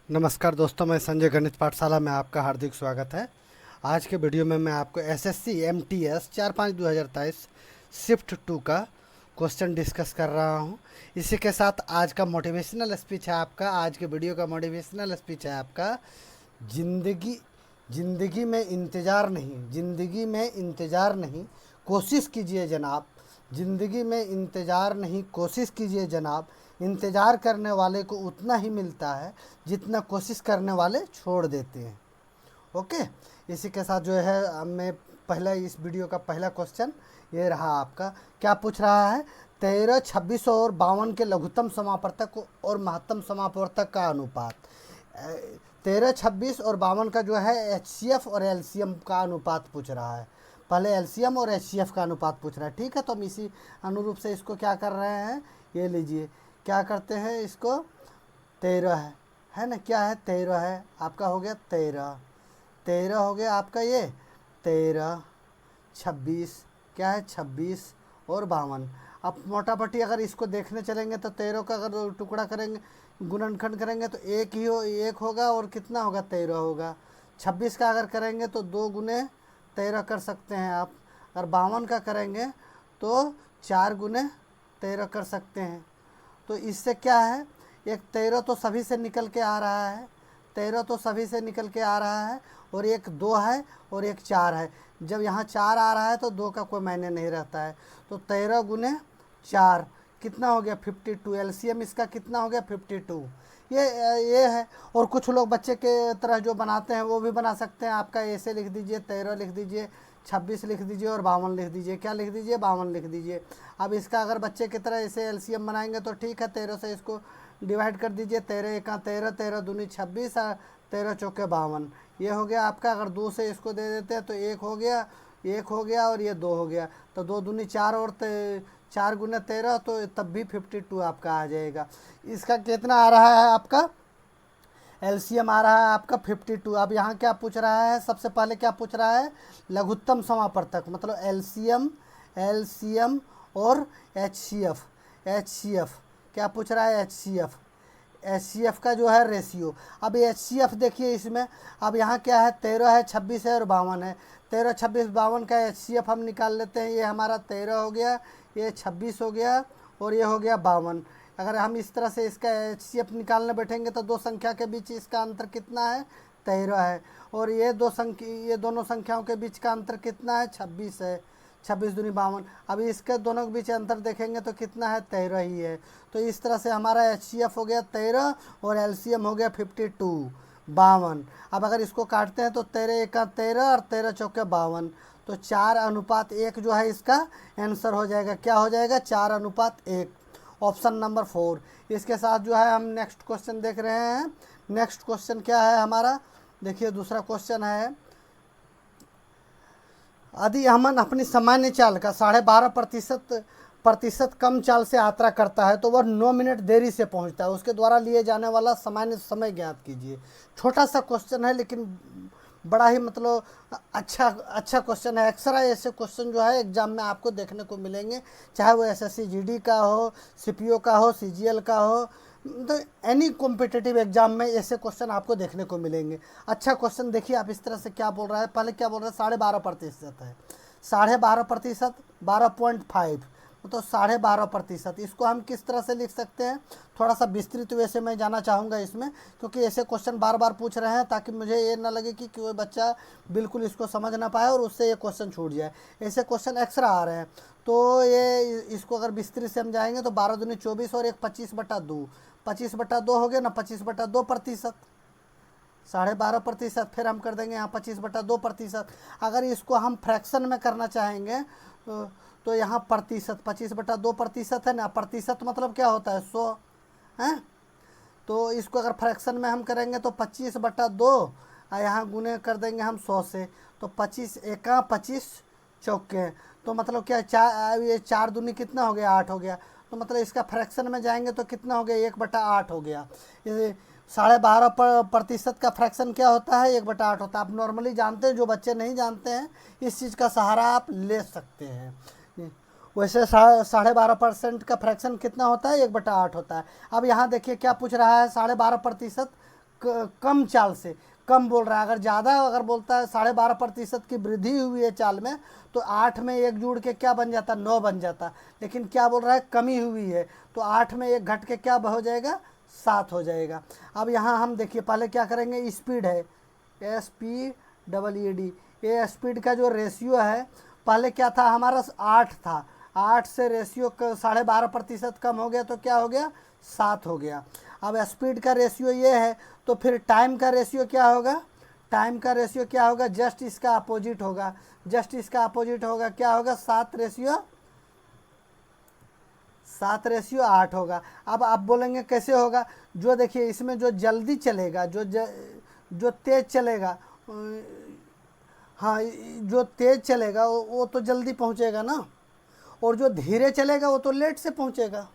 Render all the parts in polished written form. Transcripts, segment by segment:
नमस्कार दोस्तों, मैं संजय गणित पाठशाला में आपका हार्दिक स्वागत है। आज के वीडियो में मैं आपको एसएससी एमटीएस 4/5/2023 शिफ्ट 2 का क्वेश्चन डिस्कस कर रहा हूं। इसी के साथ आज का मोटिवेशनल स्पीच है आपका। आज के वीडियो का मोटिवेशनल स्पीच है आपका, जिंदगी जिंदगी में इंतज़ार नहीं, ज़िंदगी में इंतज़ार नहीं, कोशिश कीजिए जनाब। ज़िंदगी में इंतज़ार नहीं, कोशिश कीजिए जनाब। इंतज़ार करने वाले को उतना ही मिलता है जितना कोशिश करने वाले छोड़ देते हैं। ओके, इसी के साथ जो है अब मैं पहला इस वीडियो का पहला क्वेश्चन ये रहा आपका। क्या पूछ रहा है? 13, 26 और 52 के लघुत्तम समापवर्तक और महत्तम समापवर्तक का अनुपात। 13, 26 और 52 का जो है एचसीएफ और एलसीएम का अनुपात पूछ रहा है। पहले एलसीएम और एचसीएफ का अनुपात पूछ रहा है। ठीक है, तो हम इसी अनुरूप से इसको क्या कर रहे हैं, ये लीजिए। क्या करते हैं इसको, 13 है ना, क्या है 13 है आपका, हो गया 13 हो गया आपका, ये 13, 26 क्या है 26 और 52। अब मोटापटी अगर इसको देखने चलेंगे तो 13 का अगर टुकड़ा करेंगे, गुणनखंड करेंगे तो एक होगा और कितना होगा 13 होगा। 26 का अगर करेंगे तो 2 गुने 13 कर सकते हैं आप। अगर 52 का करेंगे तो 4 गुने 13 कर सकते हैं। तो इससे क्या है, एक 13 तो सभी से निकल के आ रहा है, 13 तो सभी से निकल के आ रहा है, और एक 2 है और एक 4 है। जब यहाँ 4 आ रहा है तो 2 का कोई मायने नहीं रहता है। तो 13 गुने 4 कितना हो गया 52। एलसीएम इसका कितना हो गया 52। ये है। और कुछ लोग बच्चे के तरह जो बनाते हैं वो भी बना सकते हैं। आपका ऐसे लिख दीजिए, 13 लिख दीजिए, 26 लिख दीजिए और 52 लिख दीजिए। क्या लिख दीजिए, 52 लिख दीजिए। अब इसका अगर बच्चे की तरह ऐसे एलसीएम बनाएंगे तो ठीक है, 13 से इसको डिवाइड कर दीजिए। 13 एका 13, 13 दूनी 26, 13 चौके 52। ये हो गया आपका। अगर 2 से इसको दे देते हैं तो 1 हो गया और ये 2 हो गया। तो 2 दूनी 4 और 4 गुने 13, तो तब भी 52 आपका आ जाएगा। इसका कितना आ रहा है आपका, एलसीएम आ रहा है आपका 52। अब यहाँ क्या पूछ रहा है, सबसे पहले क्या पूछ रहा है, लघुत्तम समापवर्तक, मतलब एलसीएम और एचसीएफ क्या पूछ रहा है, एचसीएफ का जो है रेशियो। अब एचसीएफ देखिए इसमें, अब यहाँ क्या है 13 है, 26 है और 52 है। 13, 26, 52 का एचसीएफ हम निकाल लेते हैं। ये हमारा 13 हो गया, ये 26 हो गया और ये हो गया 52। अगर हम इस तरह से इसका एचसीएफ निकालने बैठेंगे तो दो संख्या के बीच इसका अंतर कितना है, 13 है। और ये दोनों संख्याओं के बीच का अंतर कितना है, 26 है। 26 दूनी 52। अभी इसके दोनों के बीच अंतर देखेंगे तो कितना है, 13 ही है। तो इस तरह से हमारा एचसीएफ हो गया 13 और एलसीएम हो गया 52, 52। अब अगर इसको काटते हैं तो 13 एका 13 और 13 चौके 52। तो 4:1 जो है इसका आंसर हो जाएगा। क्या हो जाएगा, 4:1, ऑप्शन नंबर 4। इसके साथ जो है हम नेक्स्ट क्वेश्चन देख रहे हैं। नेक्स्ट क्वेश्चन क्या है हमारा, देखिए दूसरा क्वेश्चन है, यदि अमन अपनी सामान्य चाल का 12.5% कम चाल से यात्रा करता है तो वह 9 मिनट देरी से पहुंचता है। उसके द्वारा लिए जाने वाला सामान्य समय ज्ञात कीजिए। छोटा सा क्वेश्चन है लेकिन बड़ा ही मतलब अच्छा क्वेश्चन है। अक्सर ऐसे क्वेश्चन जो है एग्जाम में आपको देखने को मिलेंगे, चाहे वो एसएससी जीडी का हो, सीपीओ का हो, सीजीएल का हो, तो एनी कॉम्पिटिटिव एग्जाम में ऐसे क्वेश्चन आपको देखने को मिलेंगे। अच्छा क्वेश्चन देखिए आप इस तरह से क्या बोल रहा है, पहले क्या बोल रहा है, 12.5% है। 12.5%, 12.5, तो 12.5%। इसको हम किस तरह से लिख सकते हैं, थोड़ा सा विस्तृत वैसे मैं जाना चाहूँगा इसमें, क्योंकि ऐसे क्वेश्चन बार बार पूछ रहे हैं ताकि मुझे ये ना लगे कि कोई बच्चा बिल्कुल इसको समझ ना पाए और उससे ये क्वेश्चन छूट जाए। ऐसे क्वेश्चन एक्स्ट्रा आ रहे हैं। तो ये इसको अगर विस्तृत से हम जाएंगे तो 12 दूनी 24 और एक 25/2, 25/2 हो गया ना, 25/2%, 12.5%। फिर हम कर देंगे यहाँ 25/2%। अगर इसको हम फ्रैक्शन में करना चाहेंगे तो यहाँ प्रतिशत, 25/2% है ना। प्रतिशत मतलब क्या होता है, 100 है। तो इसको अगर फ्रैक्शन में हम करेंगे तो 25/2 और यहाँ गुने कर देंगे हम 100 से। तो 25 एका 25 चौके, तो मतलब क्या, ये 4 दूनी कितना हो गया, 8 हो गया। तो मतलब इसका फ्रैक्शन में जाएंगे तो कितना हो गया, 1/8 हो गया। ये 12.5% का फ्रैक्शन क्या होता है, 1/8 होता है। आप नॉर्मली जानते हैं, जो बच्चे नहीं जानते हैं इस चीज़ का सहारा आप ले सकते हैं। वैसे 12.5% का फ्रैक्शन कितना होता है, 1/8 होता है। अब यहाँ देखिए क्या पूछ रहा है, 12.5% कम चाल से, कम बोल रहा है। अगर ज़्यादा अगर बोलता है 12.5% की वृद्धि हुई है चाल में, तो 8 में 1 जुड़ के क्या बन जाता, 9 बन जाता। लेकिन क्या बोल रहा है, कमी हुई है, तो 8 में 1 घट के क्या हो जाएगा, 7 हो जाएगा। अब यहाँ हम देखिए पहले क्या करेंगे, स्पीड है SPEED, ये स्पीड का जो रेशियो है, पहले क्या था हमारा 8 था, 8 से रेशियो 12.5% कम हो गया तो क्या हो गया, 7 हो गया। अब स्पीड का रेशियो ये है, तो फिर टाइम का रेशियो क्या होगा, टाइम का रेशियो क्या होगा, जस्ट इसका अपोजिट होगा, जस्ट इसका अपोजिट होगा, क्या होगा, 7:8 होगा। अब आप बोलेंगे कैसे होगा, जो देखिए इसमें जो जल्दी चलेगा, जो तेज़ चलेगा, हाँ जो तेज़ चलेगा वो तो जल्दी पहुंचेगा ना, और जो धीरे चलेगा वो तो लेट से पहुंचेगा।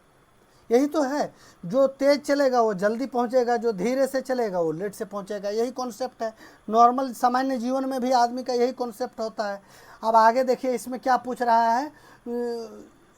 यही तो है, जो तेज़ चलेगा वो जल्दी पहुंचेगा, जो धीरे से चलेगा वो लेट से पहुंचेगा। यही कॉन्सेप्ट है, नॉर्मल सामान्य जीवन में भी आदमी का यही कॉन्सेप्ट होता है। अब आगे देखिए इसमें क्या पूछ रहा है,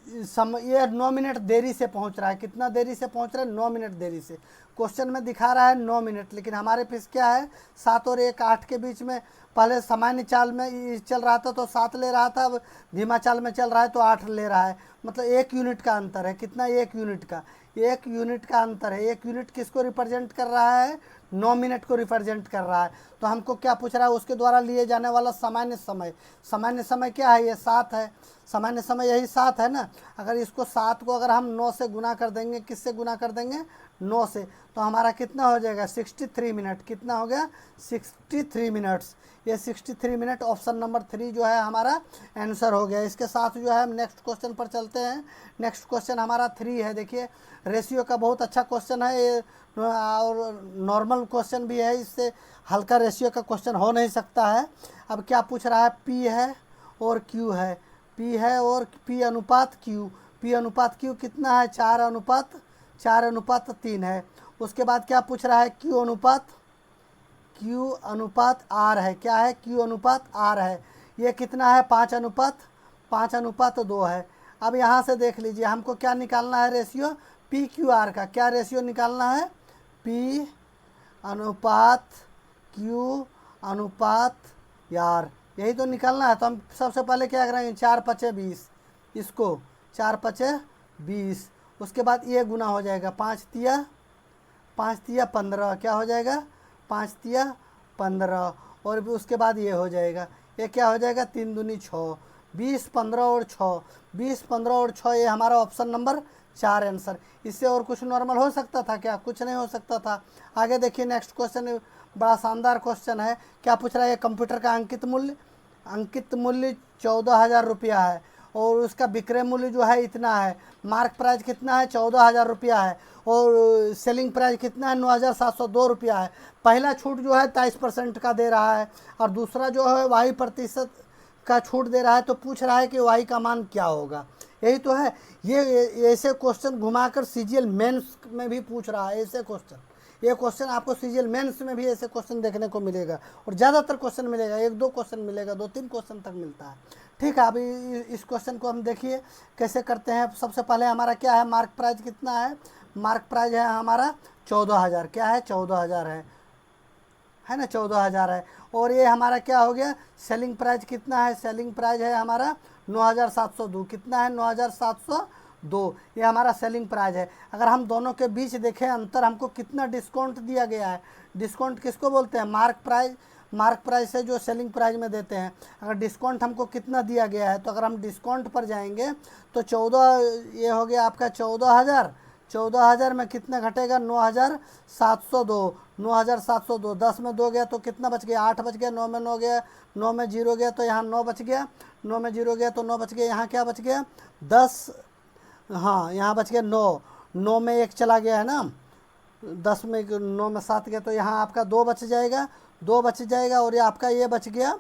ये 9 मिनट देरी से पहुंच रहा है। कितना देरी से पहुंच रहा है, 9 मिनट देरी से। क्वेश्चन में दिखा रहा है 9 मिनट, लेकिन हमारे पास क्या है, 7 और 1 8 के बीच में। पहले सामान्य चाल में चल रहा था तो 7 ले रहा था, अब धीमा चाल में चल रहा है तो 8 ले रहा है। मतलब 1 यूनिट का अंतर है। कितना, 1 यूनिट का, 1 यूनिट का अंतर है। 1 यूनिट किसको रिप्रेजेंट कर रहा है, 9 मिनट को रिप्रेजेंट कर रहा है। तो हमको क्या पूछ रहा है, उसके द्वारा लिए जाने वाला सामान्य समय। सामान्य समय क्या है, ये 7 है। सामान्य समय यही 7 है ना। अगर इसको 7 को अगर हम 9 से गुना कर देंगे, किससे गुना कर देंगे, 9 से, तो हमारा कितना हो जाएगा, 63 मिनट। कितना हो गया, 63 मिनट्स। ये 63 मिनट, ऑप्शन नंबर 3 जो है हमारा आंसर हो गया। इसके साथ जो है हम नेक्स्ट क्वेश्चन पर चलते हैं। नेक्स्ट क्वेश्चन हमारा 3 है। देखिए रेशियो का बहुत अच्छा क्वेश्चन है ये, और नॉर्मल क्वेश्चन भी है, इससे हल्का रेशियो का क्वेश्चन हो नहीं सकता है। अब क्या पूछ रहा है, P है और Q है, P है और P अनुपात Q। P अनुपात Q कितना है, 4:3 है। उसके बाद क्या पूछ रहा है, Q अनुपात R है। क्या है, Q अनुपात R है। ये कितना है, 5:2 है। अब यहाँ से देख लीजिए हमको क्या निकालना है, रेशियो PQR का। क्या रेशियो निकालना है, P अनुपात Q अनुपात R, यही तो निकालना है। तो हम सबसे पहले क्या करेंगे, 4×5=20, इसको 4×5=20। उसके बाद ये गुना हो जाएगा, 5×3=15, क्या हो जाएगा, 5×3=15। और उसके बाद ये हो जाएगा, ये क्या हो जाएगा, 3×2=6, 20, 15 और 6, 20, 15 और 6, ये हमारा ऑप्शन नंबर 4 आंसर। इससे और कुछ नॉर्मल हो सकता था क्या, कुछ नहीं हो सकता था। आगे देखिए नेक्स्ट क्वेश्चन, बड़ा शानदार क्वेश्चन है। क्या पूछ रहा है, कंप्यूटर का अंकित मूल्य 14,000 रुपया है, और उसका विक्रय मूल्य जो है इतना है। मार्क प्राइस कितना है, 14,000 रुपया है, और सेलिंग प्राइस कितना है, 9,702 रुपया है। पहला छूट जो है 23% का दे रहा है, और दूसरा जो है वही प्रतिशत का छूट दे रहा है। तो पूछ रहा है कि वाई का मान क्या होगा। यही तो है, ये ऐसे क्वेश्चन घुमाकर सीजीएल मेंस में भी पूछ रहा है ऐसे क्वेश्चन। ये क्वेश्चन आपको सीजीएल मेंस में भी ऐसे क्वेश्चन देखने को मिलेगा, और ज़्यादातर क्वेश्चन मिलेगा, 1-2 क्वेश्चन मिलेगा, 2-3 क्वेश्चन तक मिलता है। ठीक है, अभी इस क्वेश्चन को हम देखिए कैसे करते हैं। सबसे पहले हमारा क्या है, मार्क प्राइस कितना है, मार्क प्राइस है हमारा 14,000। क्या है, 14,000 है ना, 14,000 है। और ये हमारा क्या हो गया, सेलिंग प्राइस कितना है, सेलिंग प्राइस है हमारा 9,702। कितना है, 9,702, ये हमारा सेलिंग प्राइस है। अगर हम दोनों के बीच देखें अंतर, हमको कितना डिस्काउंट दिया गया है, डिस्काउंट किसको बोलते हैं, मार्क प्राइस है जो सेलिंग प्राइस में देते हैं। अगर डिस्काउंट हमको कितना दिया गया है, तो अगर हम डिस्काउंट पर जाएंगे तो 14, ये हो गया आपका 14,000। 14,000 में कितना घटेगा, 9,702, 9,702। 10 में 2 गया तो कितना बच गया, 8 बच गया। 9 में 9 गया, 9 में 0 गया तो यहाँ 9 बच गया। 9 में 0 गया तो 9 बच गया। यहाँ क्या बच गया, 10, हाँ यहाँ बच गया 9। 9 में 1 चला गया है ना, 10 में 9 में 7 गया, तो यहाँ आपका 2 बच जाएगा, 2 बच जाएगा। और ये आपका ये बच गया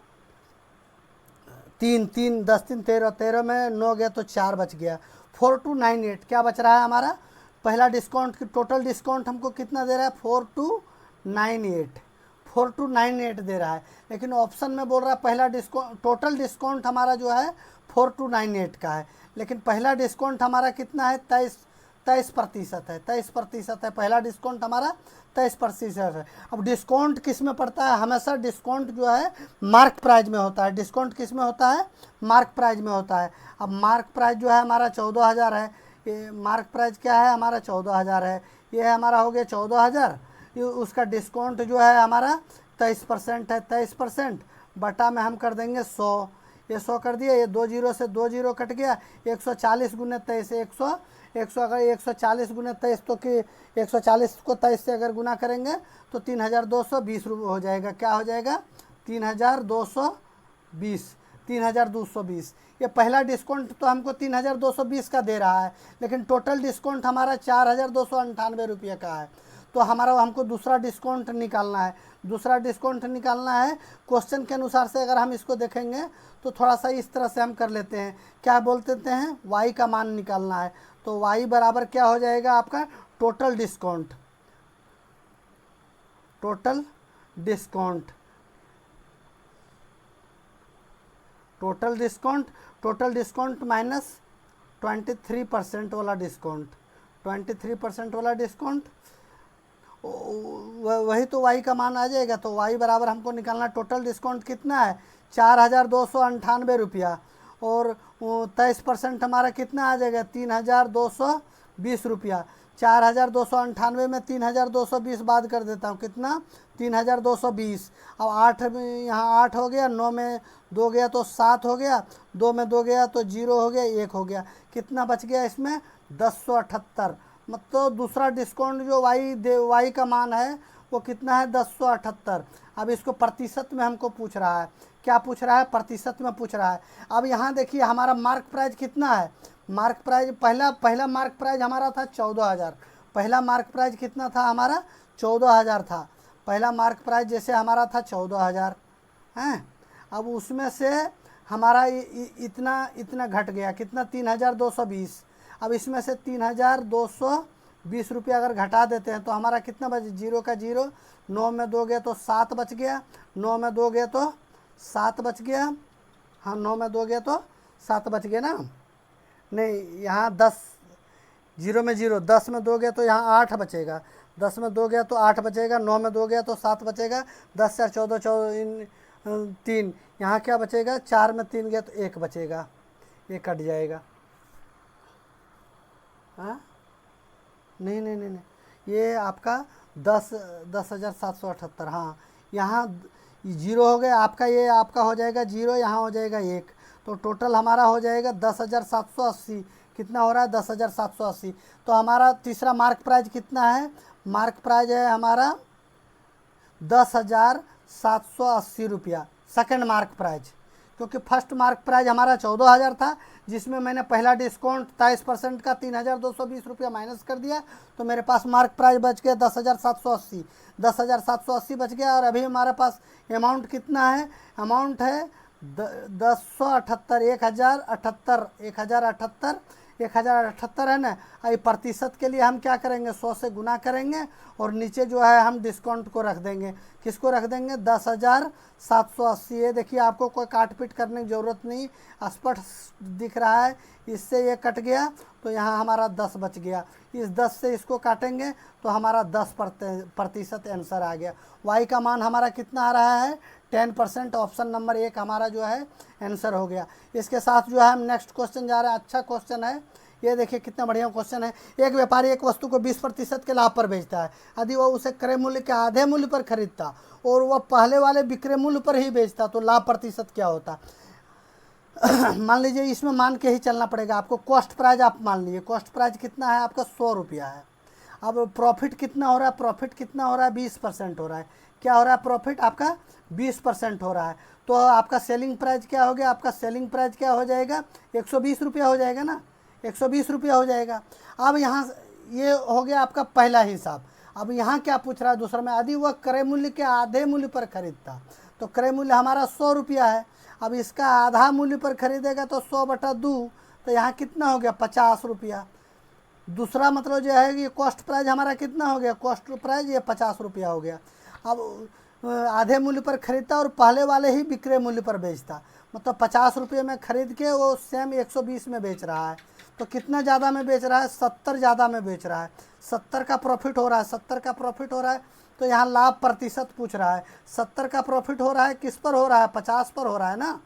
3, 3, 10, 3, 13, 13 में 9 गया तो 4 बच गया। 4298 क्या बच रहा है हमारा, पहला डिस्काउंट, टोटल डिस्काउंट हमको कितना दे रहा है, 4298 दे रहा है। लेकिन ऑप्शन में बोल रहा है पहला डिस्काउंट, टोटल डिस्काउंट हमारा जो है 4298 का है, लेकिन पहला डिस्काउंट हमारा कितना है, 23% है, 23% है। पहला डिस्काउंट हमारा 23% है। अब डिस्काउंट किस में पड़ता है? हमेशा डिस्काउंट जो है मार्क प्राइस में होता है। डिस्काउंट किस में होता है? मार्क प्राइस में होता है। अब मार्क प्राइस जो है हमारा 14,000 है। ये मार्क प्राइस क्या है? हमारा 14,000 है। ये हमारा हो गया 14,000। ये उसका डिस्काउंट जो है हमारा 23% है। 23% बटा में हम कर देंगे 100। ये 100 कर दिया, ये 2 जीरो से 2 जीरो कट गया। 140 गुने 23, 100 अगर 140 गुने 23 तो कि 140 को 23 से अगर गुना करेंगे तो 3,220 रुपये हो जाएगा। क्या हो जाएगा? 3,220, 3,220। ये पहला डिस्काउंट तो हमको 3,220 का दे रहा है, लेकिन टोटल डिस्काउंट हमारा 4,298 रुपये का है। तो हमारा हमको दूसरा डिस्काउंट निकालना है। दूसरा डिस्काउंट निकालना है क्वेश्चन के अनुसार से। अगर हम इसको देखेंगे तो थोड़ा सा इस तरह से हम कर लेते हैं। क्या बोलते हैं? वाई का मान निकालना है। तो वाई बराबर क्या हो जाएगा आपका? Total discount, total discount, total discount, total discount minus 23% वाला डिस्काउंट, 23% वाला डिस्काउंट, वही तो वाई का मान आ जाएगा। तो वाई बराबर हमको निकालना, टोटल डिस्काउंट कितना है? 4,298 रुपया। और 23% हमारा कितना आ जाएगा? 3,220 रुपया। 4,298 में 3,220 बाद कर देता हूँ। कितना? 3,220। अब 8 में यहाँ 8 हो गया, 9 में 2 गया तो 7 हो गया, 2 में 2 गया तो 0 हो गया, 1 हो गया। कितना बच गया इसमें? 1078। मतलब दूसरा डिस्काउंट जो वाई का मान है वो कितना है? 1078। अब इसको प्रतिशत में हमको पूछ रहा है। क्या पूछ रहा है? प्रतिशत में पूछ रहा है। अब यहाँ देखिए हमारा मार्क प्राइस कितना है? मार्क प्राइस पहला मार्क प्राइस हमारा था 14,000। पहला मार्क प्राइस कितना था हमारा? 14,000 था। पहला मार्क प्राइस जैसे हमारा था 14,000 हैं। अब उसमें से हमारा इतना घट गया। कितना? 3,220। अब इसमें से 3,220 रुपया अगर घटा देते हैं तो हमारा कितना बच? 0 का 0, 9 में 2 गया तो 7 बच गया, 9 में 2 गया तो 7 बच गया। हाँ, 9 में 2 गया तो 7 बच गया ना? नहीं, यहाँ 10, 0 में 0, 10 में 2 गया तो यहाँ 8 बचेगा। 10 में 2 गया तो 8 बचेगा, 9 में 2 गया तो 7 बचेगा। 10 4 14, 3, यहाँ क्या बचेगा? 4 में 3 गया तो 1 बचेगा, ये कट जाएगा। हाँ, नहीं नहीं नहीं नहीं, ये आपका 10,778। हाँ, यहाँ 0 हो गया आपका, ये आपका हो जाएगा 0, यहाँ हो जाएगा 1। तो टोटल हमारा हो जाएगा 10,780। कितना हो रहा है? 10,780। तो हमारा तीसरा मार्क प्राइस कितना है? मार्क प्राइस है हमारा 10,780 रुपया, सेकेंड मार्क प्राइज। क्योंकि फर्स्ट मार्क प्राइज हमारा 14,000 था, जिसमें मैंने पहला डिस्काउंट 23% का 3,220 रुपया माइनस कर दिया, तो मेरे पास मार्क प्राइज बच गया 10,780। 10,780 बच गया। और अभी हमारे पास अमाउंट कितना है? अमाउंट है 1078, 1,078, 1,078, 1,078 है ना। ये प्रतिशत के लिए हम क्या करेंगे? 100 से गुना करेंगे और नीचे जो है हम डिस्काउंट को रख देंगे। किसको रख देंगे? 10,780। ये देखिए, आपको कोई काट पीट करने की ज़रूरत नहीं, स्पष्ट दिख रहा है। इससे ये कट गया तो यहाँ हमारा 10 बच गया। इस 10 से इसको काटेंगे तो हमारा 10% आंसर आ गया। वाई का मान हमारा कितना आ रहा है? 10%। ऑप्शन नंबर 1 हमारा जो है आंसर हो गया। इसके साथ जो है हम नेक्स्ट क्वेश्चन जा रहे हैं। अच्छा क्वेश्चन है ये, देखिए कितना बढ़िया क्वेश्चन है। एक व्यापारी एक वस्तु को 20% के लाभ पर बेचता है। यदि वह उसे क्रय मूल्य के आधे मूल्य पर खरीदता और वह पहले वाले विक्रय मूल्य पर ही बेचता तो लाभ प्रतिशत क्या होता? मान लीजिए इसमें मान के ही चलना पड़ेगा आपको। कॉस्ट प्राइस आप मान लीजिए, कॉस्ट प्राइस कितना है आपका? 100 रुपया है। अब प्रॉफिट कितना हो रहा है? प्रॉफिट कितना हो रहा है? 20% हो रहा है। क्या हो रहा है? प्रॉफिट आपका 20% हो रहा है। तो आपका सेलिंग प्राइस क्या हो गया? आपका सेलिंग प्राइस क्या हो जाएगा? 120 रुपया हो जाएगा ना, 120 रुपया हो जाएगा। अब यहाँ ये हो गया आपका पहला हिसाब। अब यहाँ क्या पूछ रहा है दूसरा में? यदि वह क्रय मूल्य के आधे मूल्य पर खरीदता, तो क्रय मूल्य हमारा 100 रुपया है। अब इसका आधा मूल्य पर खरीदेगा तो 100/2, तो यहाँ कितना हो गया? 50 रुपया। दूसरा मतलब जो है कि कॉस्ट प्राइस हमारा कितना हो गया? कॉस्ट प्राइस ये 50 रुपया हो गया। अब आधे मूल्य पर खरीदता और पहले वाले ही विक्रय मूल्य पर बेचता, मतलब 50 रुपये में खरीद के वो सेम 120 में बेच रहा है। तो कितना ज़्यादा में बेच रहा है, 70 ज़्यादा में बेच रहा है, 70 का प्रॉफिट हो रहा है, 70 का प्रॉफिट हो रहा है। तो यहाँ लाभ प्रतिशत पूछ रहा है, 70 का प्रॉफिट हो रहा है, किस पर हो रहा है, 50 पर हो रहा है ना,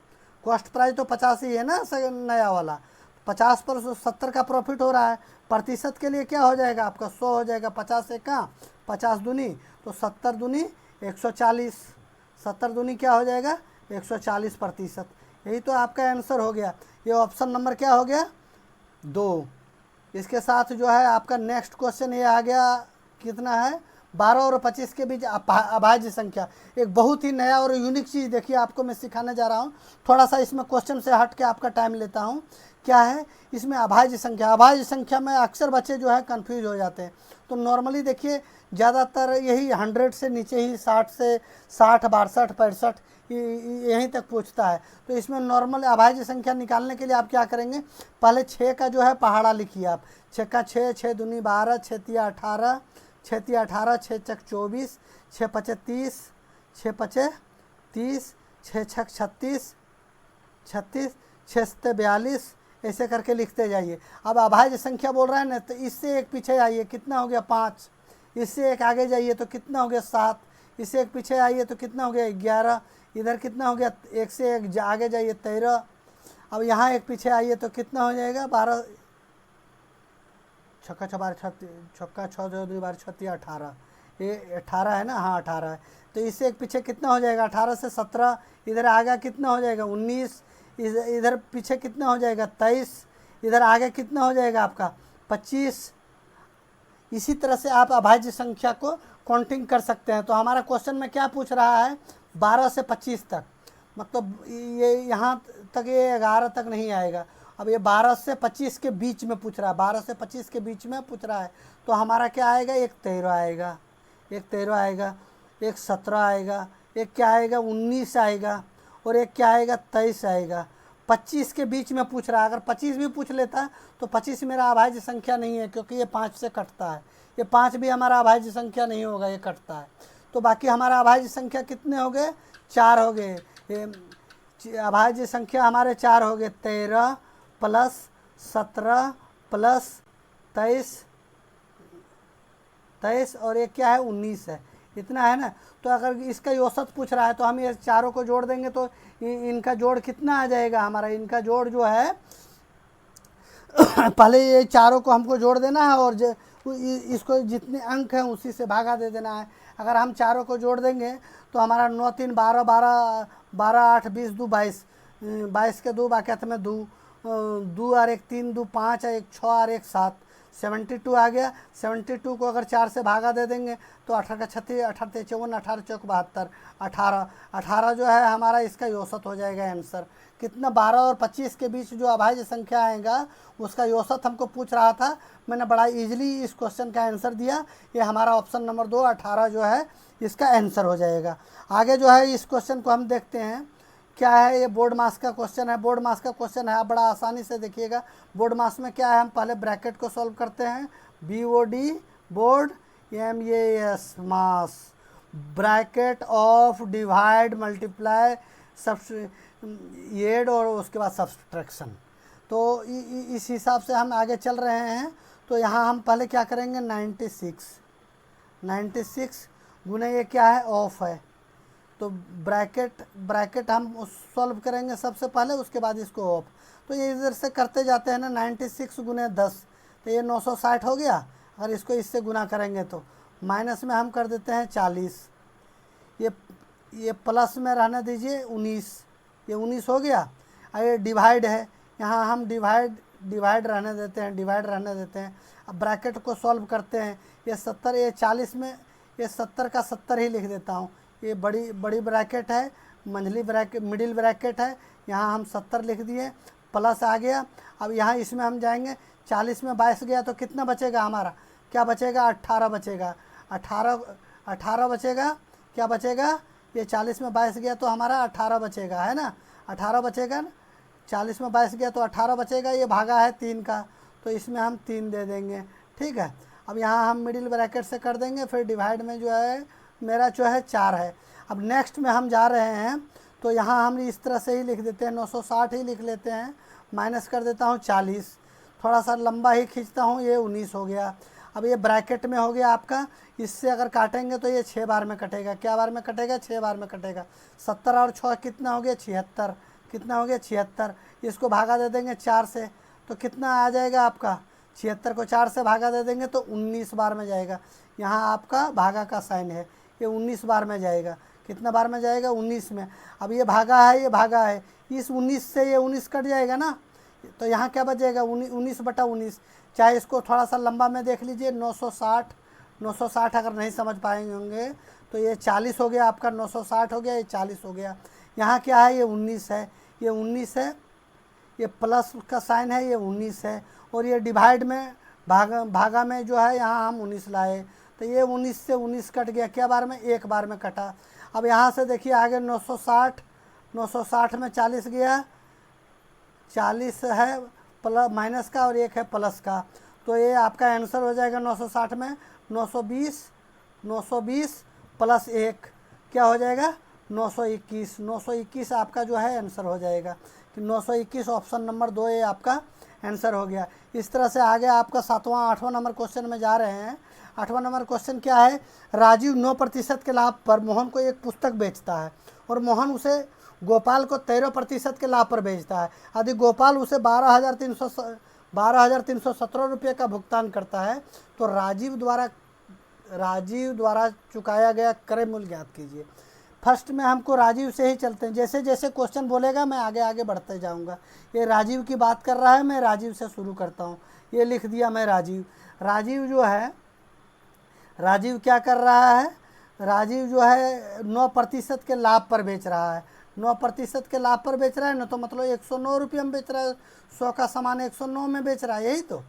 कॉस्ट प्राइस तो 50 ही है ना नया वाला, 50 पर 70 का प्रॉफिट हो रहा है। प्रतिशत के लिए क्या हो जाएगा आपका, 100 हो जाएगा, 50 से कहाँ, 50 दूनी तो 70 दूनी 140, 70 दूनी क्या हो जाएगा, 140%। यही तो आपका आंसर हो गया। ये ऑप्शन नंबर क्या हो गया, 2। इसके साथ जो है आपका नेक्स्ट क्वेश्चन ये आ गया, कितना है, 12 और 25 के बीच अभाज्य संख्या। एक बहुत ही नया और यूनिक चीज़ देखिए आपको मैं सिखाने जा रहा हूँ। थोड़ा सा इसमें क्वेश्चन से हट के आपका टाइम लेता हूँ। क्या है इसमें, अभाज्य संख्या। अभाज्य संख्या में अक्सर बच्चे जो है कंफ्यूज हो जाते हैं। तो नॉर्मली देखिए ज़्यादातर यही 100 से नीचे ही 60 से 60 62 65 यहीं तक पूछता है। तो इसमें नॉर्मल अभाज्य संख्या निकालने के लिए आप क्या करेंगे, पहले 6 का जो है पहाड़ा लिखिए आप। 6 का 6, 6 दूनी 12, 6 तिया 18, 6 तिया 18, 6 चक 24, 6 पचे 30, 6 पचे 30, 6 छक 36, 36, 6 सत्ते 42, ऐसे करके लिखते जाइए। अब अभाज्य संख्या बोल रहा है ना, तो इससे एक पीछे आइए, कितना हो गया 5, इससे एक आगे जाइए तो कितना हो गया 7, इससे एक पीछे आइए तो कितना हो गया 11, इधर कितना हो गया, एक से एक आगे जाइए 13। अब यहाँ एक पीछे आइए तो कितना हो जाएगा 12, छक्का 6 12 36, छक्का 6 2 12 36 18, ये 18 है ना, हाँ 18 है। तो इससे एक पीछे कितना हो जाएगा, 18 से 17, इधर आगे कितना हो जाएगा 19, इधर पीछे कितना हो जाएगा 23, इधर आगे कितना हो जाएगा आपका 25। इसी तरह से आप अभाज्य संख्या को काउंटिंग कर सकते हैं। तो हमारा क्वेश्चन में क्या पूछ रहा है, 12 से 25 तक, मतलब ये यहाँ तक, ये 11 तक नहीं आएगा। अब ये 12 से 25 के बीच में पूछ रहा है, 12 से 25 के बीच में पूछ रहा है। तो हमारा क्या आएगा, एक 13 आएगा, एक 13 आएगा, एक 17 आएगा, एक क्या आएगा 19 आएगा, और एक क्या आएगा 23 आएगा। 25 के बीच में पूछ रहा है। अगर 25 भी पूछ लेता तो 25 मेरा अभाज्य संख्या नहीं है, क्योंकि ये 5 से कटता है। ये 5 भी हमारा अभाज्य संख्या नहीं होगा, ये कटता है। तो बाकी हमारा अभाज्य संख्या कितने हो गए, 4 हो गए। अभाज्य संख्या हमारे 4 हो गए, 13 प्लस 17 प्लस 23 और एक क्या है 19 है, इतना है ना। तो अगर इसका औसत पूछ रहा है तो हम ये चारों को जोड़ देंगे तो इनका जोड़ कितना आ जाएगा हमारा, इनका जोड़ जो है पहले ये चारों को हमको जोड़ देना है, और इसको जितने अंक हैं उसी से भागा दे देना है। अगर हम चारों को जोड़ देंगे तो हमारा 9 3 12 12 12 8 20 2 22, 22 के 2 बाकी में 2 2 और 1 3 2 5 और 1 6 और 1 7, 72 आ गया। 72 को अगर 4 से भागा दे देंगे तो 18 का 36, 18 54, 18 चौक 72, 18 जो है हमारा इसका औसत हो जाएगा आंसर। कितना, 12 और 25 के बीच जो अभाज्य संख्या आएगा उसका औसत हमको पूछ रहा था। मैंने बड़ा इजीली इस क्वेश्चन का आंसर दिया। ये हमारा ऑप्शन नंबर 2 18 जो है इसका आंसर हो जाएगा। आगे जो है इस क्वेश्चन को हम देखते हैं क्या है। ये बोर्ड मास का क्वेश्चन है, बोर्ड मास का क्वेश्चन है, आप बड़ा आसानी से देखिएगा। बोर्ड मास में क्या है, हम पहले ब्रैकेट को सॉल्व करते हैं, BOD board, MAS mass, bracket of divide multiply subtract और उसके बाद सब्सट्रैक्शन। तो इस हिसाब से हम आगे चल रहे हैं। तो यहाँ हम पहले क्या करेंगे, 96 गुने ये क्या है, ऑफ है, तो ब्रैकेट हम सॉल्व करेंगे सबसे पहले, उसके बाद इसको ऑफ। तो ये इधर से करते जाते हैं ना, 96 गुने 10 तो ये 960 हो गया। अगर इसको इससे गुना करेंगे तो माइनस में हम कर देते हैं 40, ये प्लस में रहने दीजिए 19, ये 19 हो गया। और ये डिवाइड है, यहाँ हम डिवाइड रहने देते हैं, डिवाइड रहने देते हैं। अब ब्रैकेट को सॉल्व करते हैं, ये 70, ये 40 में, ये 70 का 70 ही लिख देता हूँ। ये बड़ी ब्रैकेट है, मंझली ब्रैकेट, मिडिल ब्रैकेट है, यहाँ हम 70 लिख दिए, प्लस आ गया। अब यहाँ इसमें हम जाएंगे, 40 में 22 गया तो कितना बचेगा हमारा, क्या बचेगा, 18 बचेगा। 18 बचेगा, क्या बचेगा, ये 40 में 22 गया तो हमारा 18 बचेगा, है ना, 18 बचेगा ना। 40 में 22 गया तो 18 बचेगा। ये भागा है 3 का, तो इसमें हम 3 दे देंगे, ठीक है। अब यहाँ हम मिडिल ब्रैकेट से कर देंगे, फिर डिवाइड में जो है मेरा जो है 4 है। अब नेक्स्ट में हम जा रहे हैं, तो यहाँ हम इस तरह से ही लिख देते हैं, 960 ही लिख लेते हैं, माइनस कर देता हूँ 40, थोड़ा सा लंबा ही खींचता हूँ, ये 19 हो गया। अब ये ब्रैकेट में हो गया आपका, इससे अगर काटेंगे तो ये 6 बार में कटेगा। क्या बार में कटेगा? 6 बार में कटेगा। 70 और 6 कितना हो गया? 76। कितना हो गया? 76। इसको भागा दे देंगे 4 से तो कितना आ जाएगा आपका? 76 को 4 से भागा दे देंगे तो 19 बार में जाएगा। यहाँ आपका भागा का साइन है, ये 19 बार में जाएगा। कितना बार में जाएगा? 19 में। अब ये भागा है, ये भागा है, इस 19 से ये 19 कट जाएगा ना, तो यहाँ क्या बचेगा? 19/19। चाहे इसको थोड़ा सा लंबा में देख लीजिए, 960। 960 अगर नहीं समझ पाएंगे होंगे तो ये 40 हो गया आपका, 960 हो गया, ये 40 हो गया। यहाँ क्या है? ये 19 है, ये 19 है, ये प्लस का साइन है, ये 19 है, और ये डिवाइड में भागा में जो है यहाँ हम 19 लाए, तो ये 19 से 19 कट गया। क्या बार में? एक बार में कटा। अब यहाँ से देखिए आगे 960, 960 में 40 गया, 40 है प्लस माइनस का और एक है प्लस का, तो ये आपका आंसर हो जाएगा 960 में 920। 920 प्लस 1 क्या हो जाएगा? 921। 921 आपका जो है आंसर हो जाएगा कि 921 ऑप्शन नंबर 2 ये आपका आंसर हो गया। इस तरह से आगे आपका 7वां 8वां नंबर क्वेश्चन में जा रहे हैं। 8वां नंबर क्वेश्चन क्या है? राजीव 9% के लाभ पर मोहन को एक पुस्तक बेचता है और मोहन उसे गोपाल को 13% के लाभ पर बेचता है। यदि गोपाल उसे 12,317 रुपये का भुगतान करता है तो राजीव द्वारा चुकाया गया क्रय मूल्य ज्ञात कीजिए। फर्स्ट में हमको राजीव से ही चलते हैं, जैसे जैसे क्वेश्चन बोलेगा मैं आगे आगे बढ़ते जाऊंगा। ये राजीव की बात कर रहा है, मैं राजीव से शुरू करता हूँ। ये लिख दिया मैं राजीव। राजीव जो है, राजीव क्या कर रहा है? राजीव जो है 9% के लाभ पर बेच रहा है। 9% के लाभ पर बेच रहा है ना, तो मतलब 109 रुपये में बेच रहा है। 100 का सामान 109 में बेच रहा है, यही तो।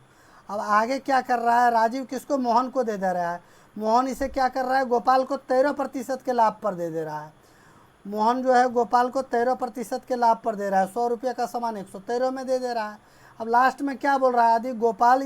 अब आगे क्या कर रहा है राजीव? किसको? मोहन को दे रहा है। मोहन इसे क्या कर रहा है? गोपाल को 13% के लाभ पर दे रहा है। मोहन जो है गोपाल को 13% के लाभ पर दे रहा है। 100 रुपये का सामान 113 में दे रहा है। अब लास्ट में क्या बोल रहा है? यदि गोपाल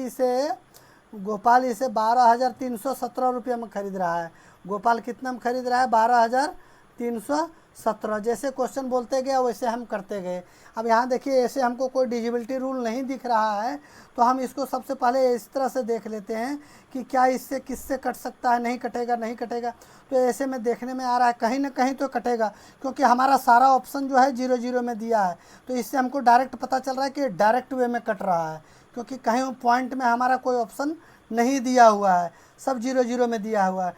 इसे 12,317 रुपये में खरीद रहा है। गोपाल कितना में खरीद रहा है? 12,317। जैसे क्वेश्चन बोलते गए वैसे हम करते गए। अब यहाँ देखिए, ऐसे हमको कोई डिजिबिलिटी रूल नहीं दिख रहा है, तो हम इसको सबसे पहले इस तरह से देख लेते हैं कि क्या इससे किससे कट सकता है। नहीं कटेगा, नहीं कटेगा। तो ऐसे में देखने में आ रहा है कहीं ना कहीं तो कटेगा, क्योंकि हमारा सारा ऑप्शन जो है 0-0 में दिया है। तो इससे हमको डायरेक्ट पता चल रहा है कि डायरेक्ट वे में कट रहा है, क्योंकि कहीं पॉइंट में हमारा कोई ऑप्शन नहीं दिया हुआ है, सब 0-0 में दिया हुआ है।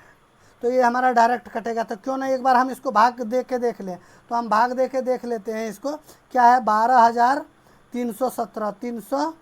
तो ये हमारा डायरेक्ट कटेगा। तो क्यों ना एक बार हम इसको भाग दे के देख लें। तो हम भाग दे के देख लेते हैं इसको। क्या है? 12,317।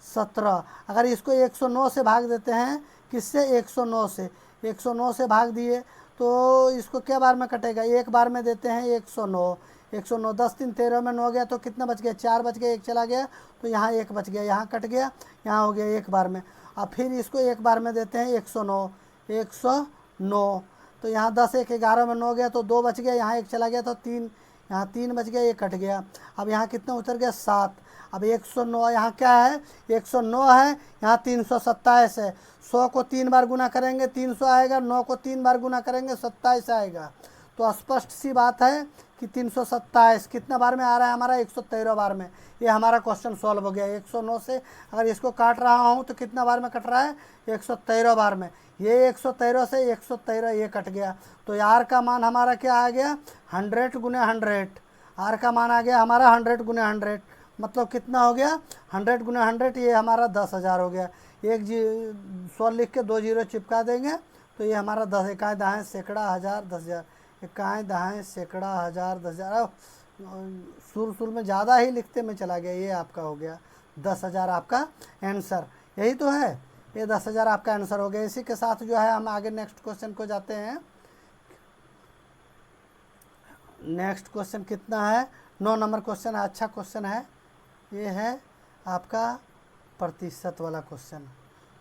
317 अगर इसको 109 से भाग देते हैं, किससे? 109 से। 109 से भाग दिए तो इसको क्या बार में कटेगा? एक बार में देते हैं 109। 109 10 3 13 में 9 गया तो कितना बच गया? 4 बच गया, 1 चला गया तो यहाँ 1 बच गया, यहाँ कट गया, यहाँ हो गया एक बार में। अब फिर इसको एक बार में देते हैं 109। 109 तो यहाँ 10 1 11 में 9 गया तो 2 बच गया, यहाँ 1 चला गया तो 3, यहाँ 3 बच गया, ये कट गया। अब यहाँ कितना उतर गया? 7। अब 109 यहाँ क्या है? 109 है, यहाँ 327 है। 100 को 3 बार गुना करेंगे 300 आएगा, 9 को 3 बार गुना करेंगे 27 आएगा। तो स्पष्ट सी बात है कि 327 कितना बार में आ रहा है? हमारा 113 बार में। ये हमारा क्वेश्चन सॉल्व हो गया। 109 से अगर इसको काट रहा हूँ तो कितना बार में कट रहा है? 113 बार में। ये 113 से 113 ये कट गया। तो आर का मान हमारा क्या आ गया? 100 गुने 100। आर का मान आ गया हमारा 100 गुने 100, मतलब कितना हो गया? 100 गुने 100, ये हमारा 10,000 हो गया। 1 लिख के 2 जीरो चिपका देंगे तो ये हमारा 10 इकाई दाएँ सैकड़ा हज़ार 10,000, इकाई दाएँ सैकड़ा हज़ार 10,000। शुरू में ज़्यादा ही लिखते में चला गया। ये आपका हो गया 10,000 आपका आंसर। यही तो है, ये 10,000 आपका आंसर हो गया। इसी के साथ जो है हम आगे नेक्स्ट क्वेश्चन को जाते हैं। नेक्स्ट क्वेश्चन कितना है? 9 नंबर क्वेश्चन, अच्छा क्वेश्चन है। ये है आपका प्रतिशत वाला क्वेश्चन।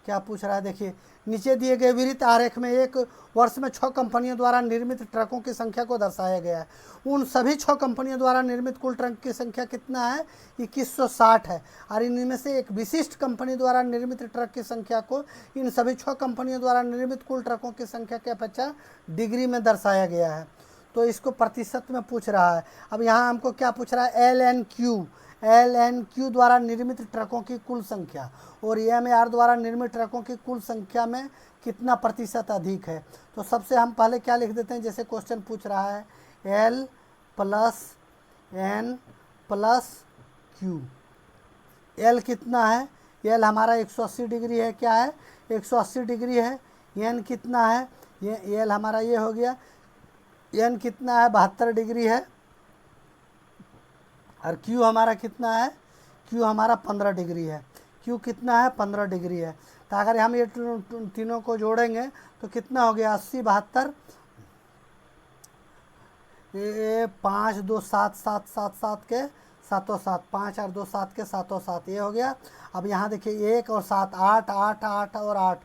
क्या पूछ रहा है? देखिए, नीचे दिए गए विवृत आरेख में एक वर्ष में 6 कंपनियों द्वारा निर्मित ट्रकों की संख्या को दर्शाया गया है। उन सभी 6 कंपनियों द्वारा निर्मित कुल ट्रक की संख्या कितना है? 2160 है। और इनमें से एक विशिष्ट कंपनी द्वारा निर्मित ट्रक की संख्या को इन सभी 6 कंपनियों द्वारा निर्मित कुल ट्रकों की संख्या के अपेक्षा डिग्री में दर्शाया गया है। तो इसको प्रतिशत में पूछ रहा है। अब यहाँ हमको क्या पूछ रहा है? LNQ। LNQ द्वारा निर्मित ट्रकों की कुल संख्या और AMAR द्वारा निर्मित ट्रकों की कुल संख्या में कितना प्रतिशत अधिक है। तो सबसे हम पहले क्या लिख देते हैं, जैसे क्वेश्चन पूछ रहा है L plus N plus Q। L कितना है, L हमारा 180 डिग्री है, क्या है 180 डिग्री है। N कितना है, ये L हमारा ये हो गया, N कितना है 72 डिग्री है। और Q हमारा कितना है, Q हमारा 15 डिग्री है। Q कितना है 15 डिग्री है। तो अगर हम ये तीनों को जोड़ेंगे तो कितना हो गया 80 72, ये 5 2 7 7 7 7 के सातों सात, 5 और 2 7 के सातों सात, ये हो गया। अब यहाँ देखिए 1 और 7 8 8 8 और 8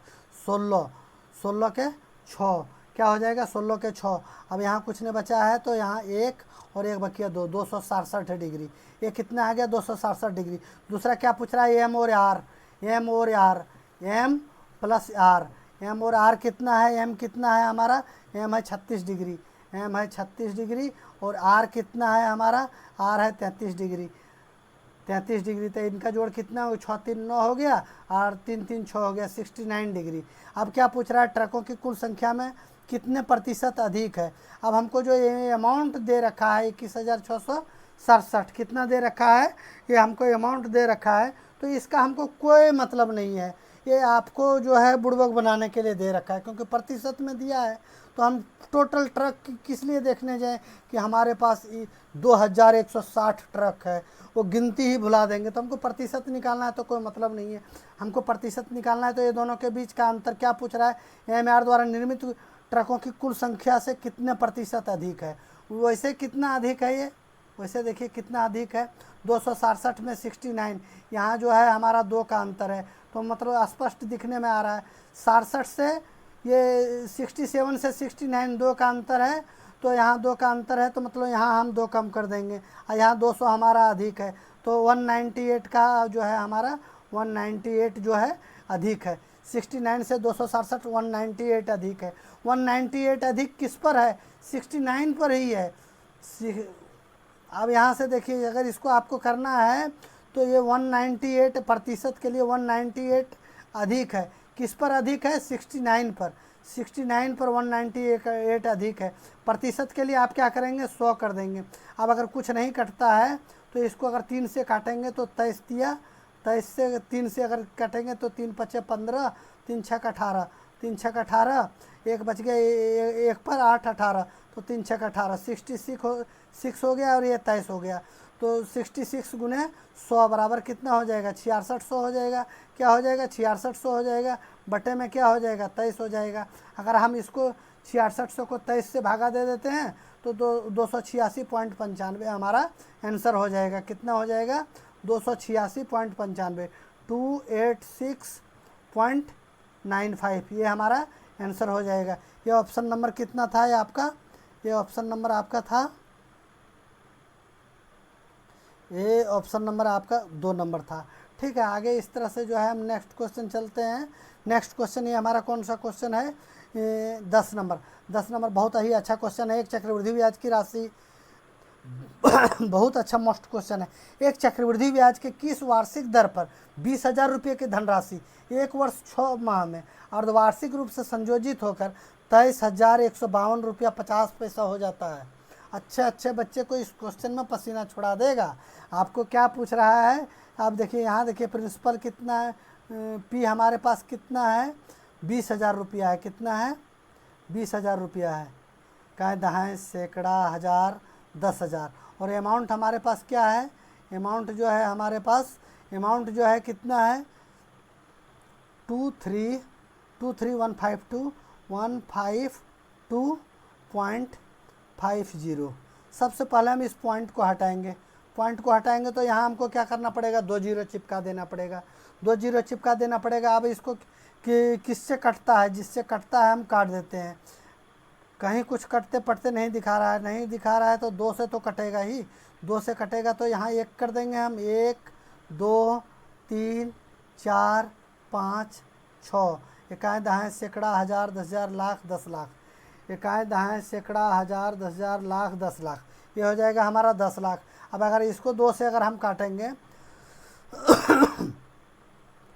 16, 16 के 6, क्या हो जाएगा 16 के 6। अब यहाँ कुछ नहीं बचा है तो यहाँ 1 और 1 बकिया 2, 267 डिग्री। ये कितना आ गया 267 डिग्री। दूसरा क्या पूछ रहा है M और R, M और R, M plus R, M और R कितना है, M कितना है हमारा, M है 36 डिग्री, M है 36 डिग्री। और R कितना है हमारा, R है 33 डिग्री, 33 डिग्री। तो इनका जोड़ कितना हो, 6 3 9 हो गया, और 3 3 6 हो गया, 69 डिग्री। अब क्या पूछ रहा है, ट्रकों की कुल संख्या में कितने प्रतिशत अधिक है। अब हमको जो ये अमाउंट दे रखा है 21,667, कितना दे रखा है, ये हमको अमाउंट दे रखा है, तो इसका हमको कोई मतलब नहीं है। ये आपको जो है बुड़बक बनाने के लिए दे रखा है, क्योंकि प्रतिशत में दिया है। तो हम टोटल ट्रक किस लिए देखने जाएं कि हमारे पास 2160 ट्रक है, वो गिनती ही भुला देंगे। तो हमको प्रतिशत निकालना है तो कोई मतलब नहीं है। हमको प्रतिशत निकालना है तो ये दोनों के बीच का अंतर क्या पूछ रहा है, AMAR द्वारा निर्मित ट्रकों की कुल संख्या से कितने प्रतिशत अधिक है। वैसे कितना अधिक है ये, वैसे देखिए कितना अधिक है, 267 में 69, यहाँ जो है हमारा 2 का अंतर है। तो मतलब स्पष्ट दिखने में आ रहा है। 67 से ये 67 से 69 2 का अंतर है, तो यहाँ 2 का अंतर है, तो मतलब यहाँ हम 2 कम कर देंगे, और यहाँ 200 हमारा अधिक है। तो 198 का जो है हमारा 198 जो है अधिक है। 69 से 267 198 अधिक है। 198 अधिक किस पर है, 69 पर ही है। अब यहाँ से देखिए, अगर इसको आपको करना है तो ये 198 प्रतिशत के लिए 198 अधिक है, किस पर अधिक है, 69 पर, 69 पर 198 अधिक है। प्रतिशत के लिए आप क्या करेंगे, 100 कर देंगे। अब अगर कुछ नहीं कटता है तो इसको अगर 3 से काटेंगे तो 23 दिया, 23 से 3 से अगर काटेंगे तो 3 5 15, 3 6 18, 3 6 18, एक बच गया, एक पर 8 18, तो 3 6 18, 66 हो गया, और ये 23 हो गया। तो 66 गुने 100 बराबर कितना हो जाएगा, 6600 हो जाएगा। क्या हो जाएगा, 6600 हो जाएगा, बटे में क्या हो जाएगा, 23 हो जाएगा। अगर हम इसको 6600 को 23 से भागा दे देते हैं तो 286.95 हमारा आंसर हो जाएगा। कितना हो जाएगा, 286.95, 286.95, ये हमारा आंसर हो जाएगा। ये ऑप्शन नंबर कितना था, ये आपका, ये ऑप्शन नंबर आपका था, ये ऑप्शन नंबर आपका 2 नंबर था। ठीक है, आगे इस तरह से जो है हम नेक्स्ट क्वेश्चन चलते हैं। नेक्स्ट क्वेश्चन ये हमारा कौन सा क्वेश्चन है, 10 नंबर। 10 नंबर बहुत ही अच्छा क्वेश्चन है। एक चक्रवृद्धि ब्याज की राशि बहुत अच्छा मोस्ट क्वेश्चन है। एक चक्रवृद्धि ब्याज के किस वार्षिक दर पर 20,000 रुपये की धनराशि 1 वर्ष 6 माह में अर्धवार्षिक रूप से संयोजित होकर 23,152 रुपया 50 पैसा हो जाता है। अच्छे अच्छे बच्चे को इस क्वेश्चन में पसीना छुड़ा देगा। आपको क्या पूछ रहा है, आप देखिए, यहाँ देखिए प्रिंसिपल कितना है, P हमारे पास कितना है, 20,000 रुपया है। कितना है, 20,000 रुपया है। कहें दहाएँ, सैकड़ा, हज़ार, 10,000। और अमाउंट हमारे पास क्या है, अमाउंट जो है हमारे पास, अमाउंट जो है कितना है, 23152.50। सबसे पहले हम इस पॉइंट को हटाएंगे। पॉइंट को हटाएंगे तो यहाँ हमको क्या करना पड़ेगा, 2 जीरो चिपका देना पड़ेगा, 2 जीरो चिपका देना पड़ेगा। अब इसको किससे कटता है, जिससे कटता है हम काट देते हैं। कहीं कुछ कटते पटते नहीं दिखा रहा है, नहीं दिखा रहा है तो 2 से तो कटेगा ही, 2 से कटेगा तो यहाँ 1 कर देंगे हम, 1 2 3 4 5 6। इकाएँ दहाएँ, सैकड़ा, हज़ार, 10,000, लाख, 10 लाख। इकाएँ दहाएँ, सैकड़ा, हज़ार, 10,000, लाख, 10 लाख। ये हो जाएगा हमारा 10 लाख। अब अगर इसको 2 से अगर हम काटेंगे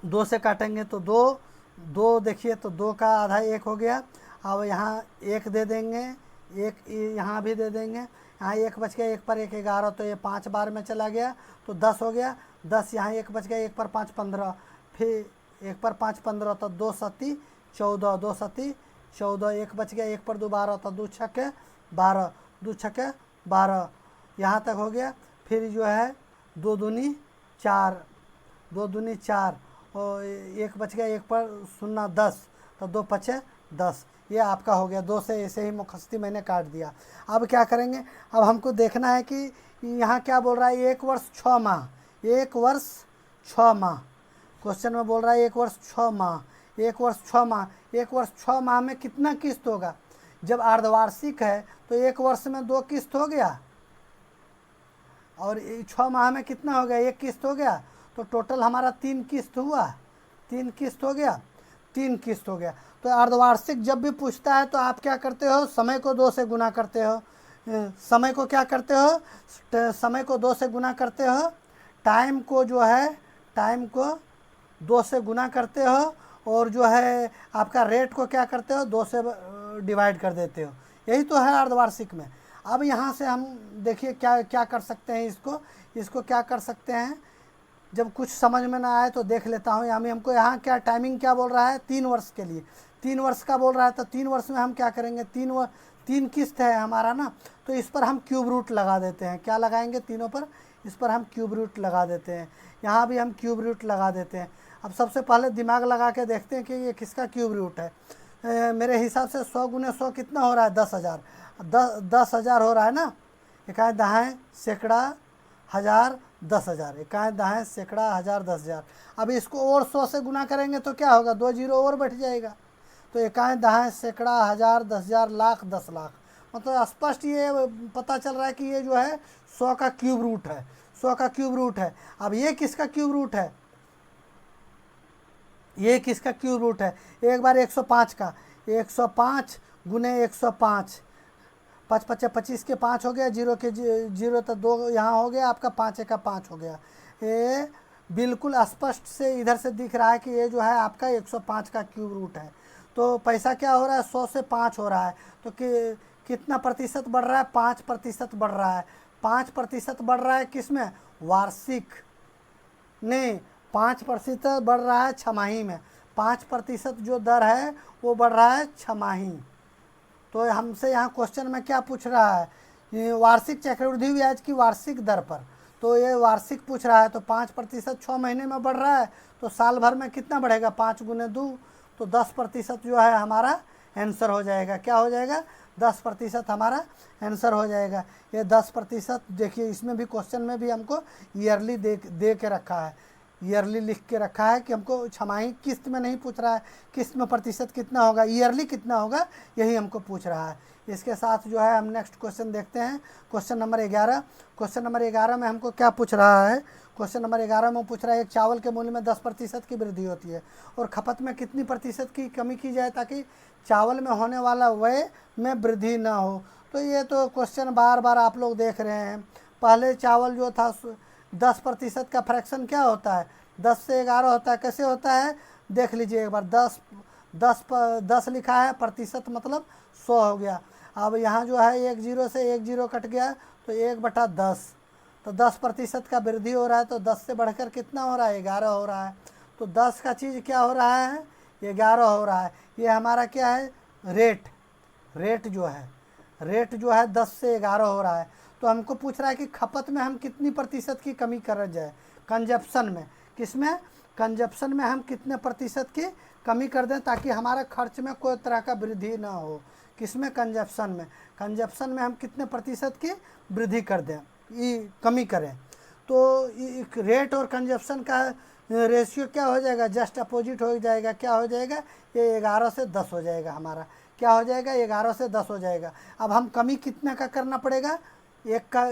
2 से काटेंगे तो 2 देखिए, तो 2 का आधा 1 हो गया। अब यहाँ 1 दे देंगे, 1 यहाँ भी दे देंगे, यहाँ 1 बच गया, 1 पर 1 11, तो ये 5 बार में चला गया तो 10 हो गया। 10 यहाँ 1 बच गया, 1 पर 5 15, फिर 1 पर 5 15, तो 2 सत्ती 14, 2 सत्ती 14, 1 बच गया, 1 पर 2 12, तो 2 छक्के 12, 2 छक्के 12, यहाँ तक हो गया। फिर जो है 2 दूनी 4, 2 दूनी 4, और 1 बच गया, 1 पर 0 10, तो 2 पचे 10। ये आपका हो गया। 2 से ऐसे ही मुखस्ती मैंने काट दिया। अब क्या करेंगे, अब हमको देखना है कि यहाँ क्या बोल रहा है, 1 वर्ष 6 माह, 1 वर्ष 6 माह। क्वेश्चन में बोल रहा है 1 वर्ष 6 माह, 1 वर्ष 6 माह, 1 वर्ष 6 माह में कितना किस्त होगा। जब अर्धवार्षिक है तो 1 वर्ष में 2 किस्त हो गया, और 6 माह में कितना हो गया, 1 किस्त हो गया, तो टोटल हमारा 3 किस्त हुआ, 3 किस्त हो गया, 3 किस्त हो गया। तो अर्धवार्षिक जब भी पूछता है तो आप क्या करते हो, समय को 2 से गुना करते हो। समय को क्या करते हो, समय को 2 से गुना करते हो, टाइम को जो है, टाइम को 2 से गुना करते हो, और जो है आपका रेट को क्या करते हो, 2 से डिवाइड कर देते हो। यही तो है अर्धवार्षिक में। अब यहाँ से हम देखिए क्या क्या कर सकते हैं, इसको क्या कर सकते हैं। जब कुछ समझ में ना आए तो देख लेता हूँ। हमको यहाँ क्या टाइमिंग क्या बोल रहा है, 3 वर्ष के लिए, 3 वर्ष का बोल रहा है। तो 3 वर्ष में हम क्या करेंगे, 3 किस्त है हमारा ना, तो इस पर हम क्यूब रूट लगा देते हैं। क्या लगाएंगे, तीनों पर इस पर हम क्यूब रूट लगा देते हैं। यहाँ भी हम क्यूब रूट लगा देते हैं। अब सबसे पहले दिमाग लगा के देखते हैं कि ये किसका क्यूब रूट है। मेरे हिसाब से 100 गुने 100 कितना हो रहा है, 10,000, 10,000 हो रहा है ना। इकाई दहाएँ सैकड़ा हज़ार 10,000, इकाई दहाएँ सैकड़ा हज़ार 10,000। अब इसको और 100 से गुना करेंगे तो क्या होगा, 2 जीरो और बैठ जाएगा। तो इकाई दहाएँ सैकड़ा हज़ार 10,000 लाख 10 लाख। मतलब स्पष्ट ये पता चल रहा है कि ये जो है 100 का क्यूब रूट है, 100 का क्यूब रूट है। अब ये किसका क्यूब रूट है, ये किसका क्यूब रूट है, एक बार 105 का, 105 गुने 105, 5 पचे 25 के 5 हो गया, जीरो के जीरो तो 2 यहाँ हो गया आपका, 5 का 5 हो गया। ये बिल्कुल स्पष्ट से इधर से दिख रहा है कि ये जो है आपका 105 का क्यूब रूट है। तो पैसा क्या हो रहा है, 100 से 5 हो रहा है, तो कितना प्रतिशत बढ़ रहा है, 5% बढ़ रहा है। 5% बढ़ रहा है किस में, वार्षिक नहीं, 5% बढ़ रहा है छमाही में। 5% जो दर है वो बढ़ रहा है छमाही। तो हमसे यहाँ क्वेश्चन में क्या पूछ रहा है, ये वार्षिक चक्रवृद्धि ब्याज की वार्षिक दर पर, तो ये वार्षिक पूछ रहा है। तो 5% 6 महीने में बढ़ रहा है, तो साल भर में कितना बढ़ेगा, 5 गुने 2, तो 10% जो है हमारा आंसर हो जाएगा। क्या हो जाएगा, 10% हमारा आंसर हो जाएगा। ये 10% देखिए, इसमें भी क्वेश्चन में भी हमको ईयरली दे के रखा है, ईयरली लिख के रखा है कि हमको छमाही किस्त में नहीं पूछ रहा है, किस्त में प्रतिशत कितना होगा, ईयरली कितना होगा, यही हमको पूछ रहा है। इसके साथ जो है हम नेक्स्ट क्वेश्चन देखते हैं, क्वेश्चन नंबर 11। क्वेश्चन नंबर 11 में हमको क्या पूछ रहा है, क्वेश्चन नंबर 11 में पूछ रहा है, एक चावल के मूल्य में 10% की वृद्धि होती है और खपत में कितनी प्रतिशत की कमी की जाए ताकि चावल में होने वाला व्यय में वृद्धि न हो। तो ये तो क्वेश्चन बार बार आप लोग देख रहे हैं। पहले चावल जो था 10% का फ्रैक्शन क्या होता है, 10 से 11 होता है। कैसे होता है, देख लीजिए एक बार, 10 लिखा है, प्रतिशत मतलब 100 हो गया। अब यहाँ जो है 1 जीरो से 1 जीरो कट गया, तो 1/10, तो 10% का वृद्धि हो रहा है। तो 10 से बढ़कर कितना हो रहा है, 11 हो रहा है। तो 10 का चीज़ क्या हो रहा है, 11 हो रहा है। ये हमारा क्या है, रेट जो है 10 से 11 हो रहा है। तो हमको पूछ रहा है कि खपत में हम कितनी प्रतिशत की कमी कर जाए, कंजप्शन में, किसमें, कंजप्शन में हम कितने प्रतिशत की कमी कर दें ताकि हमारा खर्च में कोई तरह का वृद्धि ना हो। किसमें, कंजप्शन में, कंजप्शन में हम कितने प्रतिशत की वृद्धि कर दें, ये कमी करें। तो रेट और कंजप्शन का रेशियो क्या हो जाएगा, जस्ट अपोजिट हो जाएगा। क्या हो जाएगा, ये 11 से 10 हो जाएगा हमारा। क्या हो जाएगा, 11 से 10 हो जाएगा। अब हम कमी कितना का करना पड़ेगा, 1 का,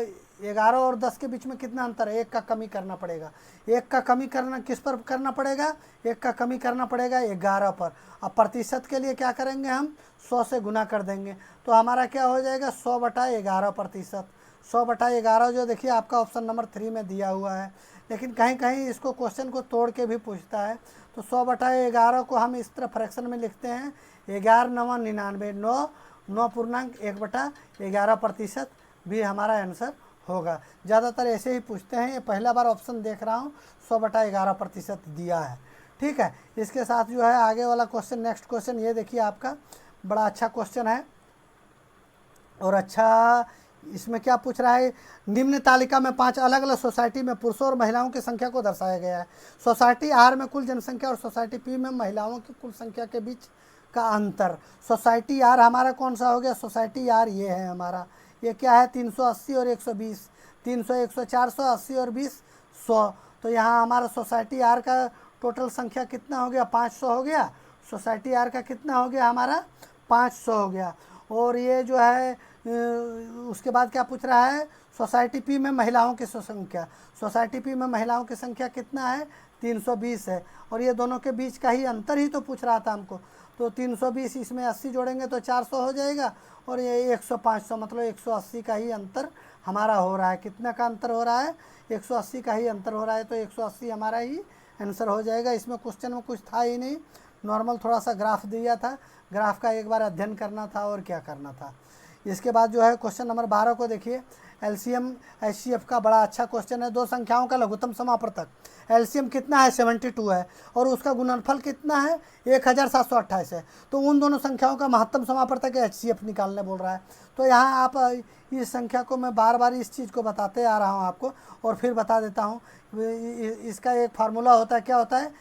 11 और 10 के बीच में कितना अंतर है, 1 का कमी करना पड़ेगा। 1 का कमी करना किस पर करना पड़ेगा, 1 का कमी करना पड़ेगा 11 पर। अब प्रतिशत के लिए क्या करेंगे, हम 100 से गुना कर देंगे। तो हमारा क्या हो जाएगा, 100/11%, 100/11 जो देखिए आपका ऑप्शन नंबर 3 में दिया हुआ है, लेकिन कहीं कहीं इसको क्वेश्चन को तोड़ के भी पूछता है। तो 100/11 को हम इस तरह फ्रैक्शन में लिखते हैं 11 9 99, 9.11% भी हमारा आंसर होगा। ज़्यादातर ऐसे ही पूछते हैं, ये पहला बार ऑप्शन देख रहा हूँ 100/11% दिया है। ठीक है, इसके साथ जो है आगे वाला क्वेश्चन, नेक्स्ट क्वेश्चन ये देखिए आपका बड़ा अच्छा क्वेश्चन है। और अच्छा, इसमें क्या पूछ रहा है, निम्न तालिका में 5 अलग अलग सोसाइटी में पुरुषों और महिलाओं की संख्या को दर्शाया गया है। सोसाइटी आर में कुल जनसंख्या और सोसाइटी पी में महिलाओं की कुल संख्या के बीच का अंतर। सोसाइटी आर हमारा कौन सा हो गया, सोसाइटी आर ये है हमारा, ये क्या है 380 और 120, 300 100 480 और 20 100। तो यहाँ हमारा सोसाइटी आर का टोटल संख्या कितना हो गया, 500 हो गया। सोसाइटी आर का कितना हो गया हमारा, 500 हो गया। और ये जो है उसके बाद क्या पूछ रहा है, सोसाइटी पी में महिलाओं की संख्या। सोसाइटी पी में महिलाओं की संख्या कितना है, 320 है। और ये दोनों के बीच का ही अंतर ही तो पूछ रहा था हमको। तो 320, इसमें 80 जोड़ेंगे तो 400 हो जाएगा, और ये 100 500 मतलब 180 का ही अंतर हमारा हो रहा है। कितना का अंतर हो रहा है, 180 का ही अंतर हो रहा है। तो 180 हमारा ही आंसर हो जाएगा। इसमें क्वेश्चन में कुछ था ही नहीं, नॉर्मल थोड़ा सा ग्राफ दिया था, ग्राफ का एक बार अध्ययन करना था और क्या करना था। इसके बाद जो है क्वेश्चन नंबर 12 को देखिए, एलसीएम एचसीएफ का बड़ा अच्छा क्वेश्चन है। दो संख्याओं का लघुत्तम समापवर्तक, एलसीएम कितना है 72 है, और उसका गुणनफल कितना है 1728 है। तो उन दोनों संख्याओं का महत्तम समापवर्तक एचसीएफ निकालने बोल रहा है। तो यहाँ आप इस संख्या को मैं बार बार इस चीज़ को बताते आ रहा हूँ आपको, और फिर बता देता हूँ। इसका एक फार्मूला होता है, क्या होता है,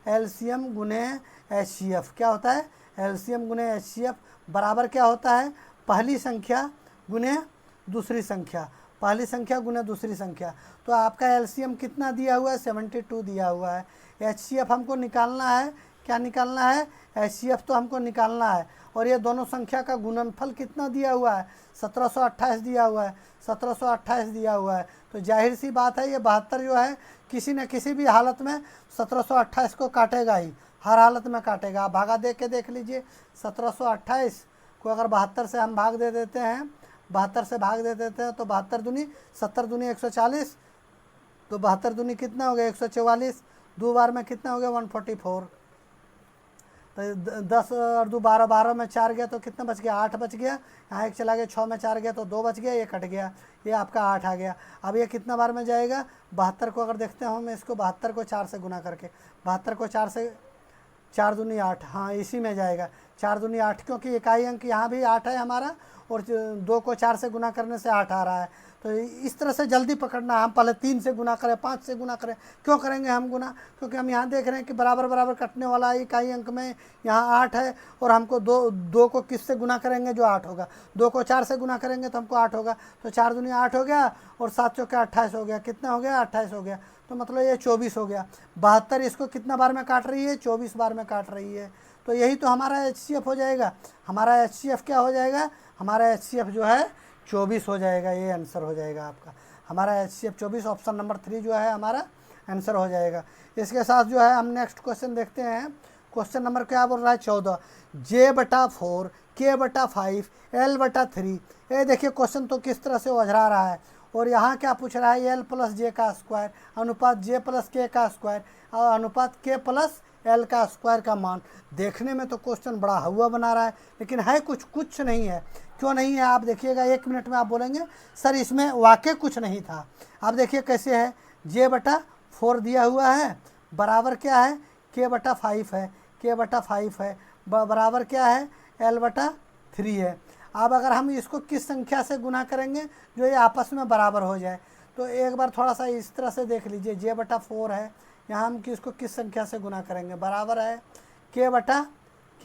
एलसीएम गुने एचसीएफ। क्या होता है, एलसीएम गुने एचसीएफ बराबर क्या होता है, पहली संख्या गुने दूसरी संख्या, पहली संख्या गुने दूसरी संख्या। तो आपका एलसीएम कितना दिया हुआ है, 72 दिया हुआ है। एचसीएफ हमको निकालना है, क्या निकालना है, एचसीएफ तो हमको निकालना है। और ये दोनों संख्या का गुणनफल कितना दिया हुआ है, 1728 दिया हुआ है, 1728 दिया हुआ है। तो जाहिर सी बात है ये 72 जो है किसी न किसी भी हालत में 1728 को काटेगा ही, हर हालत में काटेगा। आप भागा दे के देख लीजिए, 1728 को अगर 72 से हम भाग दे देते हैं, 72 से भाग दे देते हैं तो 72 दूनी 70 दूनी 140, तो 72 दूनी कितना हो गया 144, दो बार में कितना हो गया 144। तो 10 और 2 12, 12 में 4 गया तो कितना बच गया, 8 बच गया। यहाँ 1 चला गया, 6 में 4 गया तो 2 बच गया, ये कट गया, ये आपका 8 आ गया। अब ये कितना बार में जाएगा, 72 को अगर देखते हैं हम इसको, 72 को 4 से गुना करके, 72 को 4 से, 4 दूनी 8, हाँ इसी में जाएगा, 4 दूनी 8, क्योंकि इकाई अंक यहाँ भी 8 है हमारा, और 2 को 4 से गुना करने से 8 आ रहा है। तो इस तरह से जल्दी पकड़ना, हम पहले 3 से गुना करें, 5 से गुना करें। क्यों करेंगे हम गुना, क्योंकि हम यहाँ देख रहे हैं कि बराबर बराबर कटने वाला इकाई अंक में यहाँ 8 है, और हमको दो को किस से गुना करेंगे, जो 8 होगा। 2 को 4 से गुना करेंगे तो हमको 8 होगा, तो 4 दूनी 8 हो गया, और 7 चौके 28 हो गया। कितना हो गया, 28 हो गया। तो मतलब ये 24 हो गया। 72 इसको कितना बार में काट रही है, 24 बार में काट रही है। तो यही तो हमारा एचसीएफ हो जाएगा। हमारा एचसीएफ क्या हो जाएगा, हमारा एचसीएफ जो है 24 हो जाएगा। ये आंसर हो जाएगा आपका, हमारा एचसीएफ 24, ऑप्शन नंबर 3 जो है हमारा आंसर हो जाएगा। इसके साथ जो है हम नेक्स्ट क्वेश्चन देखते हैं। क्वेश्चन नंबर क्या बोल रहा है, 14, J/4 K/5 L/3। ये देखिए क्वेश्चन तो किस तरह से उलझा रहा है। और यहाँ क्या पूछ रहा है, L + J का स्क्वायर अनुपात J + K का स्क्वायर और अनुपात K + L का स्क्वायर का मान। देखने में तो क्वेश्चन बड़ा हवा बना रहा है, लेकिन है कुछ नहीं है। क्यों नहीं है, आप देखिएगा, 1 मिनट में आप बोलेंगे सर इसमें वाकई कुछ नहीं था। आप देखिए कैसे है, J/4 दिया हुआ है, बराबर क्या है, K/5 है, K/5 है, बराबर क्या है, L/3 है। अब अगर हम इसको किस संख्या से गुना करेंगे जो ये आपस में बराबर हो जाए, तो एक बार थोड़ा सा इस तरह से देख लीजिए, J/4 है, यहाँ हम इसको किस संख्या से गुना करेंगे, बराबर है K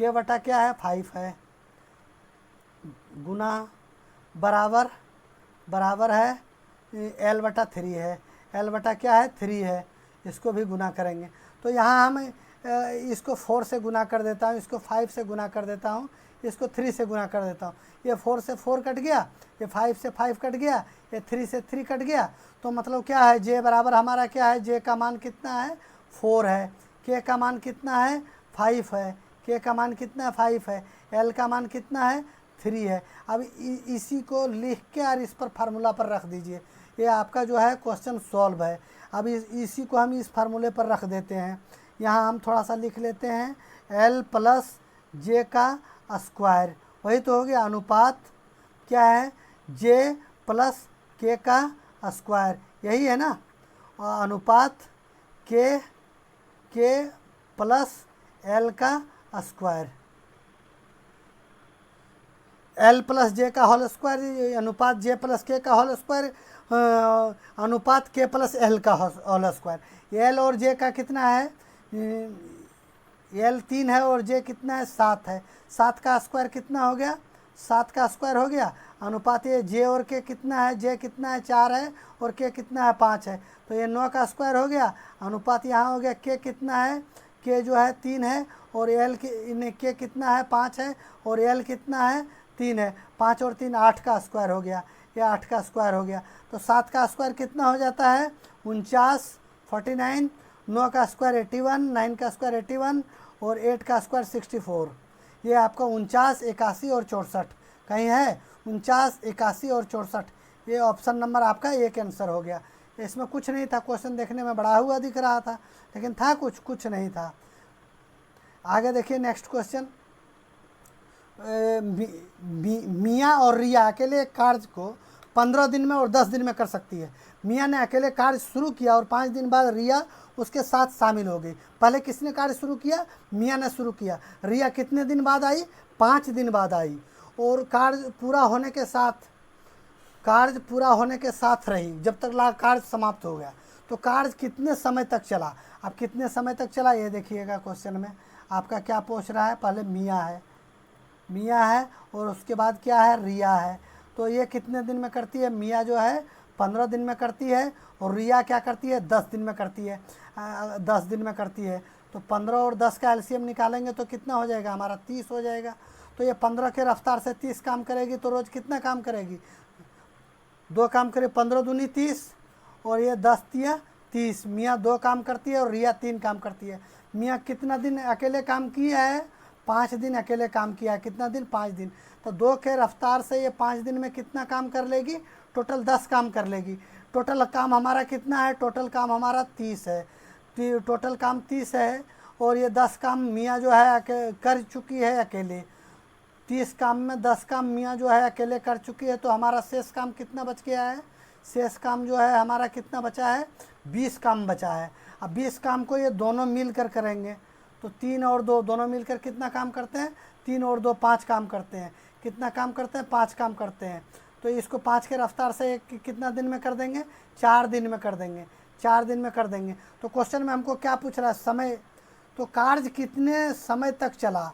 बटा क्या है 5 है, गुना बराबर है L/3 है, L/ क्या है 3 है, इसको भी गुना करेंगे। तो यहाँ हम इसको 4 से गुना कर देता हूँ, इसको 5 से गुना कर देता हूँ, इसको 3 से गुना कर देता हूँ। ये 4 से 4 कट गया, ये 5 से 5 कट गया, ये 3 से 3 कट गया। तो मतलब क्या है, J बराबर हमारा क्या है, J का मान कितना है 4 है, K का मान कितना है 5 है, K का मान कितना है 5 है, L का मान कितना है 3 है। अब इसी को लिख के और इस पर फार्मूला पर रख दीजिए, ये आपका जो है क्वेश्चन सॉल्व है। अब इसी को हम इस फार्मूले पर रख देते हैं। यहाँ हम थोड़ा सा लिख लेते हैं L प्लस जे का स्क्वायर, वही तो हो गया अनुपात क्या है J प्लस के का स्क्वायर, यही है ना। और अनुपात के प्लस L का स्क्वायर, L प्लस जे का होल स्क्वायर अनुपात J प्लस के का होल स्क्वायर अनुपात के प्लस L का होल स्क्वायर। L और J का कितना है, L 3 है और J कितना है 7 है। 7 का स्क्वायर कितना हो गया, 7 का स्क्वायर हो गया। अनुपात ये J और K कितना है, J कितना है 4 है और K कितना है 5 है, तो ये 9 का स्क्वायर हो गया। अनुपात यहाँ हो गया K कितना है, K जो है 3 है और L K कितना है 5 है और L कितना है 3 है। 5 और 3 8 का स्क्वायर हो गया, ये 8 का स्क्वायर हो गया। तो 7 का स्क्वायर कितना हो जाता है 49, 49, 9 का स्क्वायर 81, 9 का स्क्वायर 81 और 8 का स्क्वायर 64। ये आपका 49, 81 और 64 कहीं है, 49, 81 और 64, ये ऑप्शन नंबर आपका एक आंसर हो गया। इसमें कुछ नहीं था, क्वेश्चन देखने में बड़ा हुआ दिख रहा था लेकिन था कुछ नहीं था। आगे देखिए नेक्स्ट क्वेश्चन। मियाँ और रिया अकेले एक कार्य को 15 दिन में और 10 दिन में कर सकती है। मियाँ ने अकेले कार्य शुरू किया और 5 दिन बाद रिया उसके साथ शामिल हो गई। पहले किसने कार्य शुरू किया, मियाँ ने शुरू किया। रिया कितने दिन बाद आई, 5 दिन बाद आई और कार्य पूरा होने के साथ रही जब तक कार्य समाप्त हो गया। तो कार्य कितने समय तक चला, अब कितने समय तक चला ये देखिएगा क्वेश्चन में आपका क्या पूछ रहा है। पहले मियाँ है और उसके बाद क्या है, रिया है। तो ये कितने दिन में करती है, मियाँ जो है 15 दिन में करती है और रिया क्या करती है 10 दिन में करती है, 10 दिन में करती है। तो 15 और 10 का एलसीएम निकालेंगे तो कितना हो जाएगा हमारा 30 हो जाएगा। तो ये 15 के रफ्तार से 30 काम करेगी तो रोज़ कितना काम करेगी, 2 काम करे, 15 दूनी 30 और ये 10 दिया 30। मियाँ 2 काम करती है और रिया 3 काम करती है। मियाँ कितना दिन अकेले काम किया है, 5 दिन अकेले काम किया है। कितना दिन, 5 दिन। तो 2 के रफ्तार से ये 5 दिन में कितना काम कर लेगी, टोटल 10 काम कर लेगी। टोटल काम हमारा कितना है, टोटल काम हमारा 30 है। टोटल काम 30 है और ये 10 काम मियाँ जो है कर चुकी है अकेले। 30 काम में 10 काम मियाँ जो है अकेले कर चुकी है। तो हमारा शेष काम कितना बच गया है, शेष काम जो है हमारा कितना बचा है, 20 काम बचा है। अब 20 काम को ये दोनों मिलकर करेंगे तो 3 और 2 दोनों मिलकर कितना काम करते हैं, 3 और 2 5 काम करते हैं। कितना काम करते हैं, 5 काम करते हैं। तो इसको 5 के रफ्तार से कितना दिन में कर देंगे, 4 दिन में कर देंगे, 4 दिन में कर देंगे। तो क्वेश्चन में हमको क्या पूछ रहा है, समय। तो कार्य कितने समय तक चला,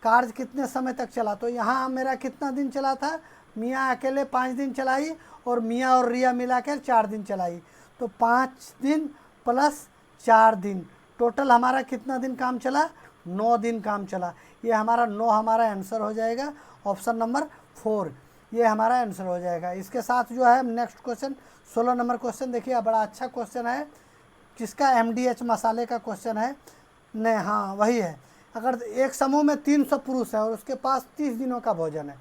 कार्य कितने समय तक चला। तो यहाँ मेरा कितना दिन चला था, मियाँ अकेले 5 दिन चलाई और मियाँ और रिया मिला कर 4 दिन चलाई। तो 5 दिन प्लस 4 दिन टोटल हमारा कितना दिन काम चला, 9 दिन काम चला। ये हमारा 9 हमारा आंसर हो जाएगा, ऑप्शन नंबर 4 ये हमारा आंसर हो जाएगा। इसके साथ जो है नेक्स्ट क्वेश्चन 16 नंबर क्वेश्चन देखिए, बड़ा अच्छा क्वेश्चन है जिसका MDH मसाले का क्वेश्चन है। नहीं, हाँ वही है। अगर एक समूह में 300 पुरुष है और उसके पास 30 दिनों का भोजन है,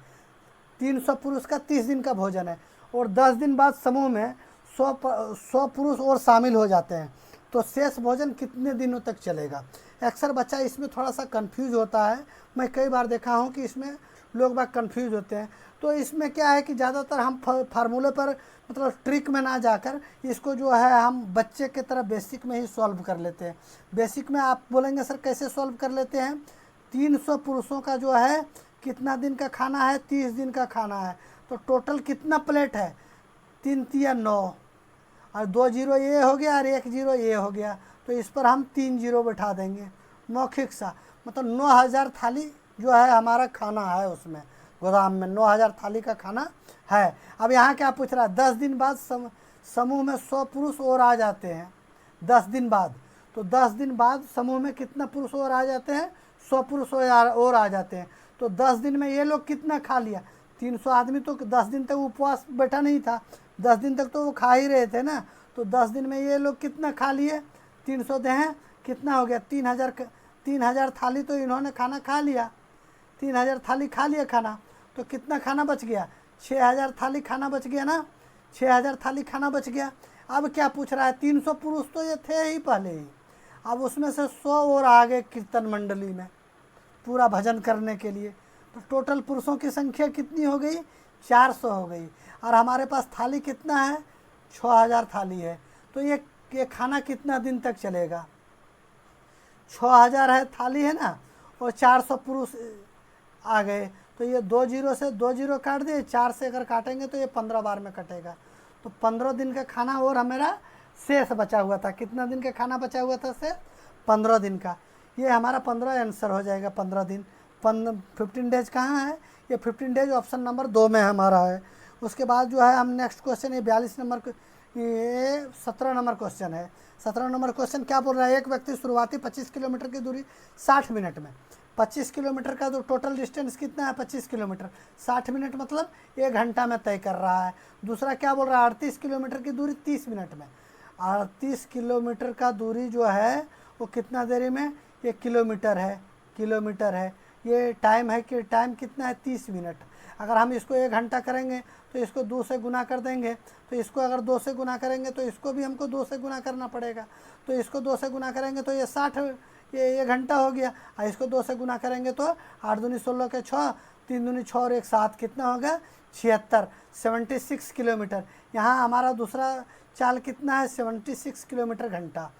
300 पुरुष का 30 दिन का भोजन है और 10 दिन बाद समूह में 100 पुरुष और शामिल हो जाते हैं, तो शेष भोजन कितने दिनों तक चलेगा। अक्सर बच्चा इसमें थोड़ा सा कंफ्यूज होता है, मैं कई बार देखा हूँ कि इसमें लोग बाग कंफ्यूज होते हैं। तो इसमें क्या है कि ज़्यादातर हम फार्मूले पर मतलब ट्रिक में ना जाकर इसको जो है हम बच्चे के तरह बेसिक में ही सॉल्व कर लेते हैं। बेसिक में आप बोलेंगे सर कैसे सॉल्व कर लेते हैं, 300 पुरुषों का जो है कितना दिन का खाना है, 30 दिन का खाना है। तो टोटल कितना प्लेट है, 3 तिया 9 और 2 जीरो ये हो गया और 1 जीरो ये हो गया। तो इस पर हम 3 जीरो बैठा देंगे, मौखिक सा मतलब 9000 थाली जो है हमारा खाना है उसमें, गोदाम में 9000 थाली का खाना है। अब यहाँ क्या पूछ रहा है, 10 दिन बाद समूह में 100 पुरुष और आ जाते हैं, 10 दिन बाद। तो 10 दिन बाद समूह में कितना पुरुष और आ जाते हैं, 100 पुरुष और आ जाते हैं। तो 10 दिन में ये लोग कितना खा लिया, 300 आदमी तो 10 दिन तक उपवास बैठा नहीं था, 10 दिन तक तो वो खा ही रहे थे ना। तो 10 दिन में ये लोग कितना खा लिए, 300 दे हैं कितना हो गया, 3000 थाली तो इन्होंने खाना खा लिया, 3000 थाली खा लिया खाना। तो कितना खाना बच गया, 6000 थाली खाना बच गया ना, 6000 थाली खाना बच गया। अब क्या पूछ रहा है, 300 पुरुष तो ये थे ही पहले ही, अब उसमें से 100 और आ गए कीर्तन मंडली में पूरा भजन करने के लिए। तो टोटल पुरुषों की संख्या कितनी हो गई, 400 हो गई। और हमारे पास थाली कितना है, 6000 थाली है। तो ये खाना कितना दिन तक चलेगा, 6000 है थाली है ना, और 400 पुरुष आ गए। तो ये 2 जीरो से 2 जीरो काट दिए, 4 से अगर काटेंगे तो ये 15 बार में कटेगा। तो 15 दिन का खाना और हमारा शेष बचा हुआ था। कितना दिन का खाना बचा हुआ था शेष, 15 दिन का। ये हमारा 15 आंसर हो जाएगा, 15 दिन। 15 डेज कहाँ है, ये 15 डेज ऑप्शन नंबर 2 में हमारा है। उसके बाद जो है हम नेक्स्ट क्वेश्चन, ये 42 नंबर, ये 17 नंबर क्वेश्चन है। 17 नंबर क्वेश्चन क्या बोल रहा है, एक व्यक्ति शुरुआती 25 किलोमीटर की दूरी 60 मिनट में, 25 किलोमीटर का जो टोटल डिस्टेंस कितना है, 25 किलोमीटर, 60 मिनट मतलब 1 घंटा में तय कर रहा है। दूसरा क्या बोल रहा है, 38 किलोमीटर की दूरी 30 मिनट में। 38 किलोमीटर का दूरी जो है वो कितना देरी में, ये किलोमीटर है, किलोमीटर है। ये टाइम है कि टाइम कितना है, 30 मिनट। अगर हम इसको 1 घंटा करेंगे तो इसको 2 से गुना कर देंगे, तो इसको अगर 2 से गुना करेंगे तो इसको भी हमको 2 से गुना करना पड़ेगा। तो इसको 2 से गुना करेंगे तो ये 60, ये 1 घंटा हो गया। और इसको 2 से गुना करेंगे तो 8 दूनी 16 के 6, 3 दूनी 6 और 1 7, कितना होगा 76, 76 किलोमीटर। यहाँ हमारा दूसरा चाल कितना है, 76 किलोमीटर घंटा।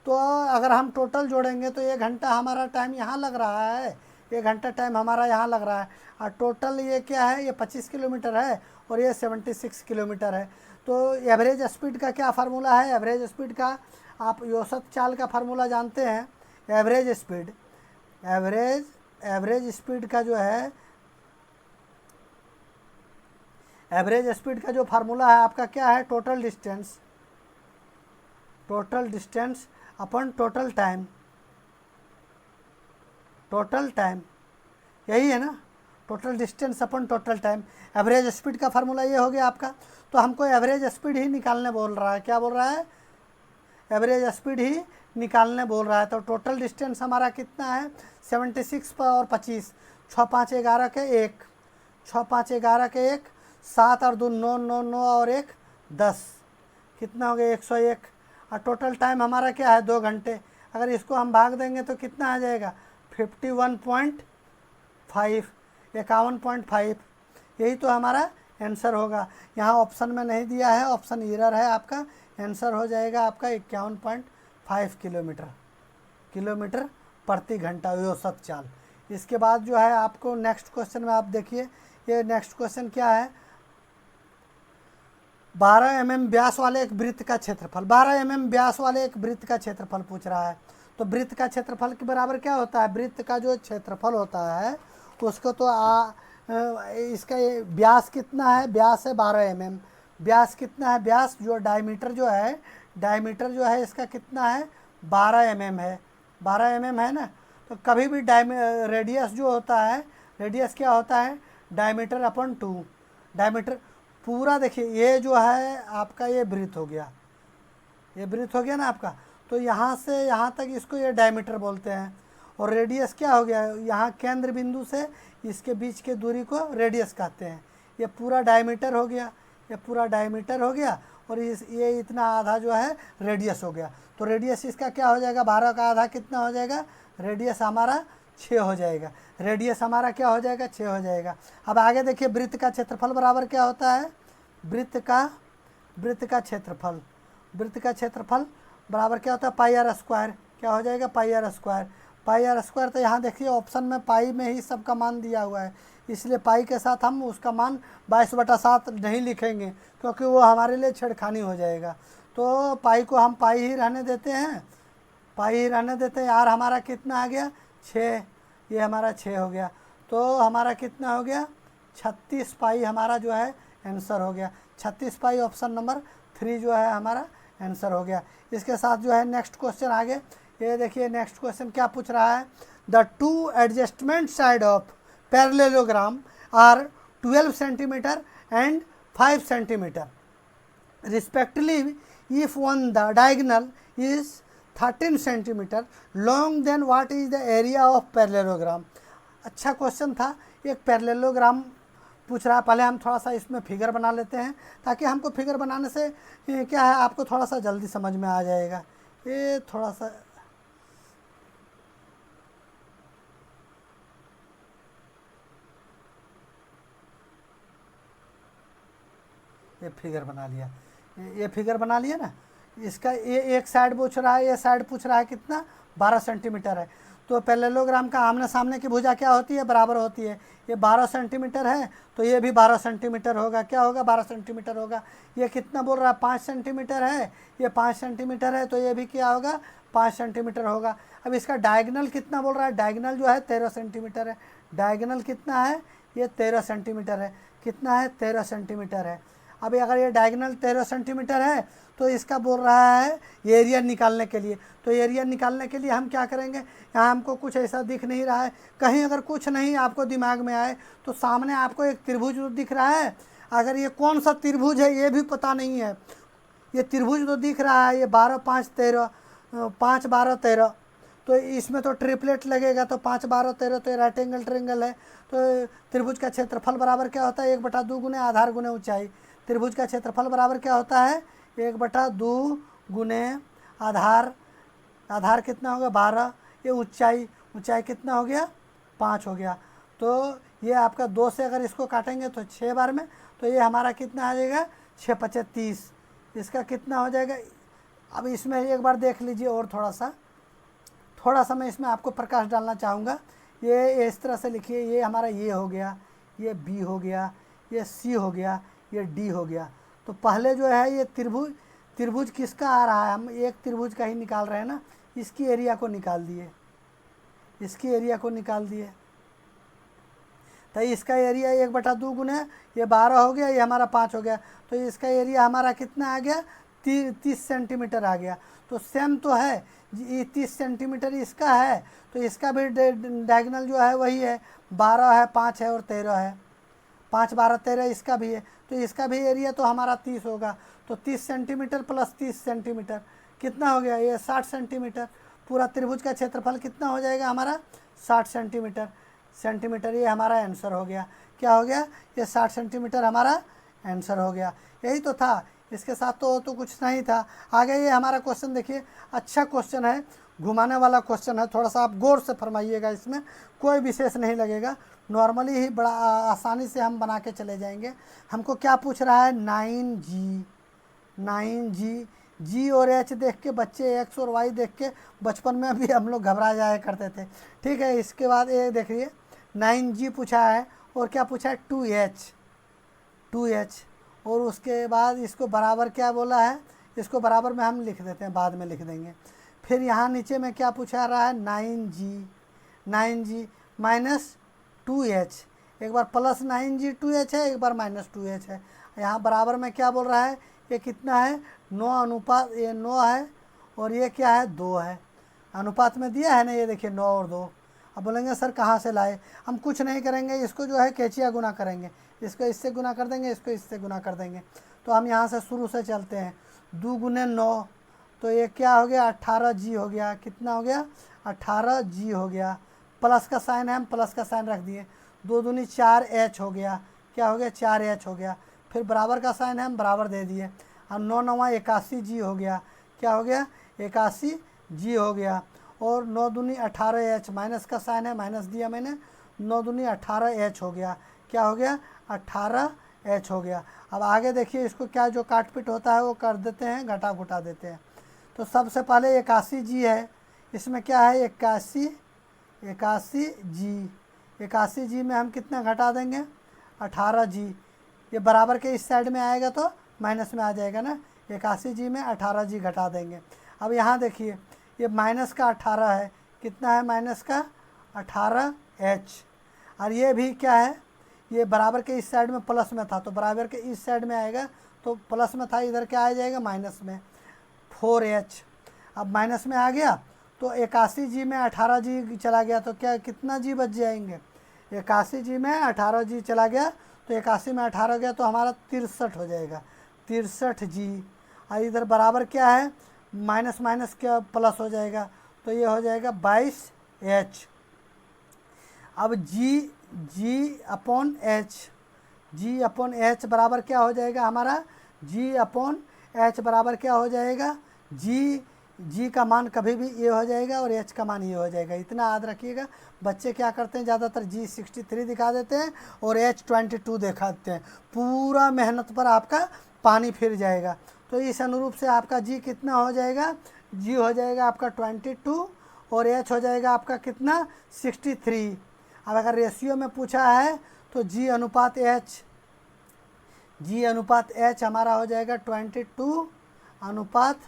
तो अगर हम टोटल जोड़ेंगे तो 1 घंटा हमारा टाइम यहाँ लग रहा है, 1 घंटा टाइम हमारा यहाँ लग रहा है। और टोटल ये क्या है, ये 25 किलोमीटर है और ये 76 किलोमीटर है। तो एवरेज स्पीड का क्या फार्मूला है, एवरेज स्पीड का आप औसत चाल का फार्मूला जानते हैं। एवरेज स्पीड, एवरेज स्पीड का जो है, एवरेज स्पीड का जो फार्मूला है आपका क्या है, टोटल डिस्टेंस, टोटल डिस्टेंस अपन टोटल टाइम, टोटल टाइम, यही है ना, टोटल डिस्टेंस अपन टोटल टाइम। एवरेज स्पीड का फार्मूला ये हो गया आपका। तो हमको एवरेज स्पीड ही निकालने बोल रहा है, क्या बोल रहा है, एवरेज स्पीड ही निकालने बोल रहा है। तो टोटल डिस्टेंस हमारा कितना है, 76 पर और 25, 6 5 11 के 1, 6 5 11 के 1, 7 और 2 9 9 9 और 1 10, कितना हो गया 101। और टोटल टाइम हमारा क्या है, 2 घंटे। अगर इसको हम भाग देंगे तो कितना आ जाएगा, 51.5, 51.5। यही तो हमारा आंसर होगा। यहाँ ऑप्शन में नहीं दिया है, ऑप्शन एरर है आपका। आंसर हो जाएगा आपका 51.5 किलोमीटर प्रति घंटा औसत चाल। इसके बाद जो है आपको नेक्स्ट क्वेश्चन में आप देखिए, ये नेक्स्ट क्वेश्चन क्या है, 12 mm व्यास वाले एक वृत्त का क्षेत्रफल, 12 mm व्यास वाले एक वृत्त का क्षेत्रफल पूछ रहा है। तो वृत्त का क्षेत्रफल के बराबर क्या होता है, वृत्त का जो क्षेत्रफल होता है उसको तो इसका व्यास कितना है, व्यास है 12 mm, व्यास कितना है, व्यास जो डायमीटर जो है, डायमीटर जो है इसका कितना है, 12 mm है, 12 mm है ना। तो कभी भी रेडियस जो होता है, रेडियस क्या होता है, डायमीटर अपन 2, डायमीटर पूरा। देखिए ये जो है आपका ये वृत्त हो गया, ये वृत्त हो गया ना आपका। तो यहाँ से यहाँ तक इसको ये डायमीटर बोलते हैं। और रेडियस क्या हो गया, यहाँ केंद्र बिंदु से इसके बीच के दूरी को रेडियस कहते हैं। ये पूरा डायमीटर हो गया, ये पूरा डायमीटर हो गया। और ये इतना आधा जो है रेडियस हो गया। तो रेडियस इसका क्या हो जाएगा, 12 का आधा कितना हो जाएगा, रेडियस हमारा 6 हो जाएगा। रेडियस हमारा क्या हो जाएगा, 6 हो जाएगा। अब आगे देखिए, वृत्त का क्षेत्रफल बराबर क्या होता है, वृत्त का क्षेत्रफल, वृत्त का क्षेत्रफल बराबर क्या होता है, पाई आर स्क्वायर। क्या हो जाएगा, pi R square, pi R square. तो यहाँ देखिए ऑप्शन में पाई में ही सबका मान दिया हुआ है, इसलिए पाई के साथ हम उसका मान 22/7 नहीं लिखेंगे, क्योंकि वो हमारे लिए छेड़खानी हो जाएगा। तो पाई को हम पाई ही रहने देते हैं, पाई ही रहने देते हैं। यार हमारा कितना आ गया, 6, ये हमारा 6 हो गया। तो हमारा कितना हो गया, 36 पाई हमारा जो है आंसर हो गया। 36 पाई ऑप्शन नंबर 3 जो है हमारा आंसर हो गया। इसके साथ जो है नेक्स्ट क्वेश्चन आगे, ये देखिए नेक्स्ट क्वेश्चन क्या पूछ रहा है, the 2 adjustment side of parallelogram are 12 centimetre and 5 centimetre respectively if one the diagonal is 13 centimetre long, then what is the area of parallelogram. अच्छा क्वेश्चन था। एक पैरेललोग्राम पूछ रहा है। पहले हम थोड़ा सा इसमें फिगर बना लेते हैं, ताकि हमको फिगर बनाने से क्या है आपको थोड़ा सा जल्दी समझ में आ जाएगा। ये थोड़ा सा ये फिगर बना लिया, ये फिगर बना लिया ना। इसका ये एक साइड पूछ रहा है, ये साइड पूछ रहा है कितना, 12 सेंटीमीटर है। तो पैरेललोग्राम का आमने सामने की भुजा क्या होती है, बराबर होती है। ये 12 सेंटीमीटर है तो ये भी 12 सेंटीमीटर होगा। क्या होगा, 12 सेंटीमीटर होगा। ये कितना बोल रहा है, 5 सेंटीमीटर है, ये 5 सेंटीमीटर है, तो ये भी क्या होगा, 5 सेंटीमीटर होगा। अब इसका डायगोनल कितना बोल रहा है, डायगोनल जो है 13 सेंटीमीटर है। डायगोनल कितना है, ये 13 सेंटीमीटर है। कितना है, 13 सेंटीमीटर है। अब अगर ये डायगोनल 13 सेंटीमीटर है तो इसका बोल रहा है एरिया निकालने के लिए। तो एरिया निकालने के लिए हम क्या करेंगे, यहाँ हमको कुछ ऐसा दिख नहीं रहा है। कहीं अगर कुछ नहीं आपको दिमाग में आए तो सामने आपको एक त्रिभुज दिख रहा है। अगर ये कौन सा त्रिभुज है ये भी पता नहीं है। ये त्रिभुज तो दिख रहा है, ये 12 5 13, 5 12 13, तो इसमें तो ट्रिपलेट लगेगा। तो 5 12 13 तो राइट एंगल ट्रायंगल है। तो त्रिभुज का क्षेत्रफल बराबर क्या होता है, 1/2 गुने आधार गुने ऊंचाई। त्रिभुज का क्षेत्रफल बराबर क्या होता है, 1/2 गुने आधार। आधार कितना होगा, 12। ये ऊंचाई, ऊंचाई कितना हो गया, 5 हो गया। तो ये आपका 2 से अगर इसको काटेंगे तो 6 बार में, तो ये हमारा कितना आ जाएगा, 6 5 30। इसका कितना हो जाएगा। अब इसमें एक बार देख लीजिए, और थोड़ा सा मैं इसमें आपको प्रकाश डालना चाहूँगा। ये इस तरह से लिखिए, ये हमारा ये हो गया, ये बी हो गया, ये सी हो गया, ये डी हो गया। तो पहले जो है ये त्रिभुज किसका आ रहा है, हम एक त्रिभुज का ही निकाल रहे हैं ना। इसकी एरिया को निकाल दिए, इसकी एरिया को निकाल दिए। तो इसका एरिया 1/2 गुने ये 12 हो गया, ये हमारा 5 हो गया। तो इसका एरिया हमारा कितना आ गया, 30 सेंटीमीटर आ गया। तो सेम तो है, ये 30 सेंटीमीटर इसका है, तो इसका भी डायगोनल जो है वही है, 12 है, 5 है और 13 है। 5 12 13 इसका भी है, तो इसका भी एरिया तो हमारा 30 होगा। तो 30 सेंटीमीटर प्लस 30 सेंटीमीटर कितना हो गया, ये 60 सेंटीमीटर। पूरा त्रिभुज का क्षेत्रफल कितना हो जाएगा हमारा, 60 सेंटीमीटर। ये हमारा आंसर हो गया। क्या हो गया, ये 60 सेंटीमीटर हमारा आंसर हो गया। यही तो था, इसके साथ तो कुछ नहीं था। आगे ये हमारा क्वेश्चन देखिए, अच्छा क्वेश्चन है, घुमाने वाला क्वेश्चन है। थोड़ा सा आप गौर से फरमाइएगा, इसमें कोई विशेष नहीं लगेगा, नॉर्मली ही बड़ा आसानी से हम बना के चले जाएंगे। हमको क्या पूछ रहा है, 9G जी और एच देख के बच्चे एक्स और वाई देख के बचपन में भी हम लोग घबरा जाया करते थे। ठीक है, इसके बाद ये देखिए 9G पूछा है, और क्या पूछा है, 2H। और उसके बाद इसको बराबर क्या बोला है, इसको बराबर में हम लिख देते हैं, बाद में लिख देंगे। फिर यहाँ नीचे में क्या पूछा रहा है, 9G माइनस 2H। एक बार प्लस 9G 2H है, एक बार माइनस 2H है। यहाँ बराबर में क्या बोल रहा है, ये कितना है, 9 अनुपात, ये 9 है और ये क्या है, 2 है। अनुपात में दिया है ना, ये देखिए 9 और 2। अब बोलेंगे सर कहाँ से लाए, हम कुछ नहीं करेंगे, इसको जो है कैचिया गुना करेंगे। इसको इससे गुना कर देंगे, इसको इससे गुना कर देंगे। तो हम यहाँ से शुरू से चलते हैं, 2 गुने 9, तो ये क्या हो गया, 18G हो गया। कितना हो गया, 18G हो गया। प्लस का साइन है, हम प्लस का साइन रख दिए। 2 दूनी 4H हो गया। क्या हो गया, 4H हो गया। फिर बराबर का साइन है, हम बराबर दे दिए। अब 9 9 81G हो गया। क्या हो गया, 81G हो गया। और 9 दूनी 18H, माइनस का साइन है, माइनस दिया मैंने। 9 दूनी 18H हो गया। क्या हो गया, 18H हो गया। अब आगे देखिए, इसको क्या जो काट पीट होता है वो कर देते हैं, घटा घुटा देते हैं। तो सबसे पहले 81G है, इसमें क्या है, 81G में हम कितना घटा देंगे, 18G। ये बराबर के इस साइड में आएगा तो माइनस में आ जाएगा ना, 81G में 18G घटा देंगे। अब यहाँ देखिए, ये माइनस का 18 है, कितना है माइनस का 18H। और ये भी क्या है, ये बराबर के इस साइड में प्लस में था, तो बराबर के इस साइड में आएगा तो प्लस में था, इधर क्या आ जाएगा, माइनस में 4H। अब माइनस में आ गया तो 81G में 18G चला गया, तो क्या कितना G बच जाएंगे, 81G में 18G चला गया, तो 81 में 18 गया तो हमारा 63 हो जाएगा, 63G। और इधर बराबर क्या है, माइनस माइनस क्या प्लस हो जाएगा, तो ये हो जाएगा 22H। अब G/H जी अपॉन एच बराबर क्या हो जाएगा हमारा, जी अपॉन एच बराबर क्या हो जाएगा, जी का मान कभी भी ये हो जाएगा और एच का मान ये हो जाएगा। इतना याद रखिएगा। बच्चे क्या करते हैं, ज़्यादातर जी 63 दिखा देते हैं और एच 22 दिखा देते हैं, पूरा मेहनत पर आपका पानी फिर जाएगा। तो इस अनुरूप से आपका जी कितना हो जाएगा, जी हो जाएगा आपका 22 और एच हो जाएगा आपका कितना 63। अब अगर रेशियो में पूछा है तो जी अनुपात एच हमारा हो जाएगा 22 अनुपात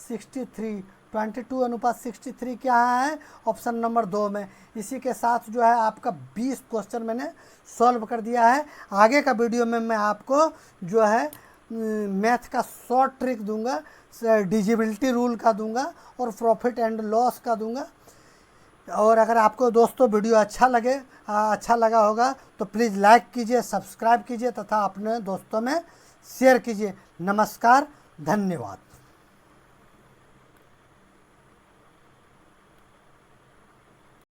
63। 22 अनुपात 63 क्या है, ऑप्शन नंबर 2 में। इसी के साथ जो है आपका 20 क्वेश्चन मैंने सॉल्व कर दिया है। आगे का वीडियो में मैं आपको जो है मैथ का शॉर्ट ट्रिक दूंगा, डिजिबिलिटी रूल का दूंगा और प्रॉफिट एंड लॉस का दूंगा। और अगर आपको दोस्तों वीडियो अच्छा लगा होगा तो प्लीज़ लाइक कीजिए, सब्सक्राइब कीजिए तथा अपने दोस्तों में शेयर कीजिए। नमस्कार, धन्यवाद।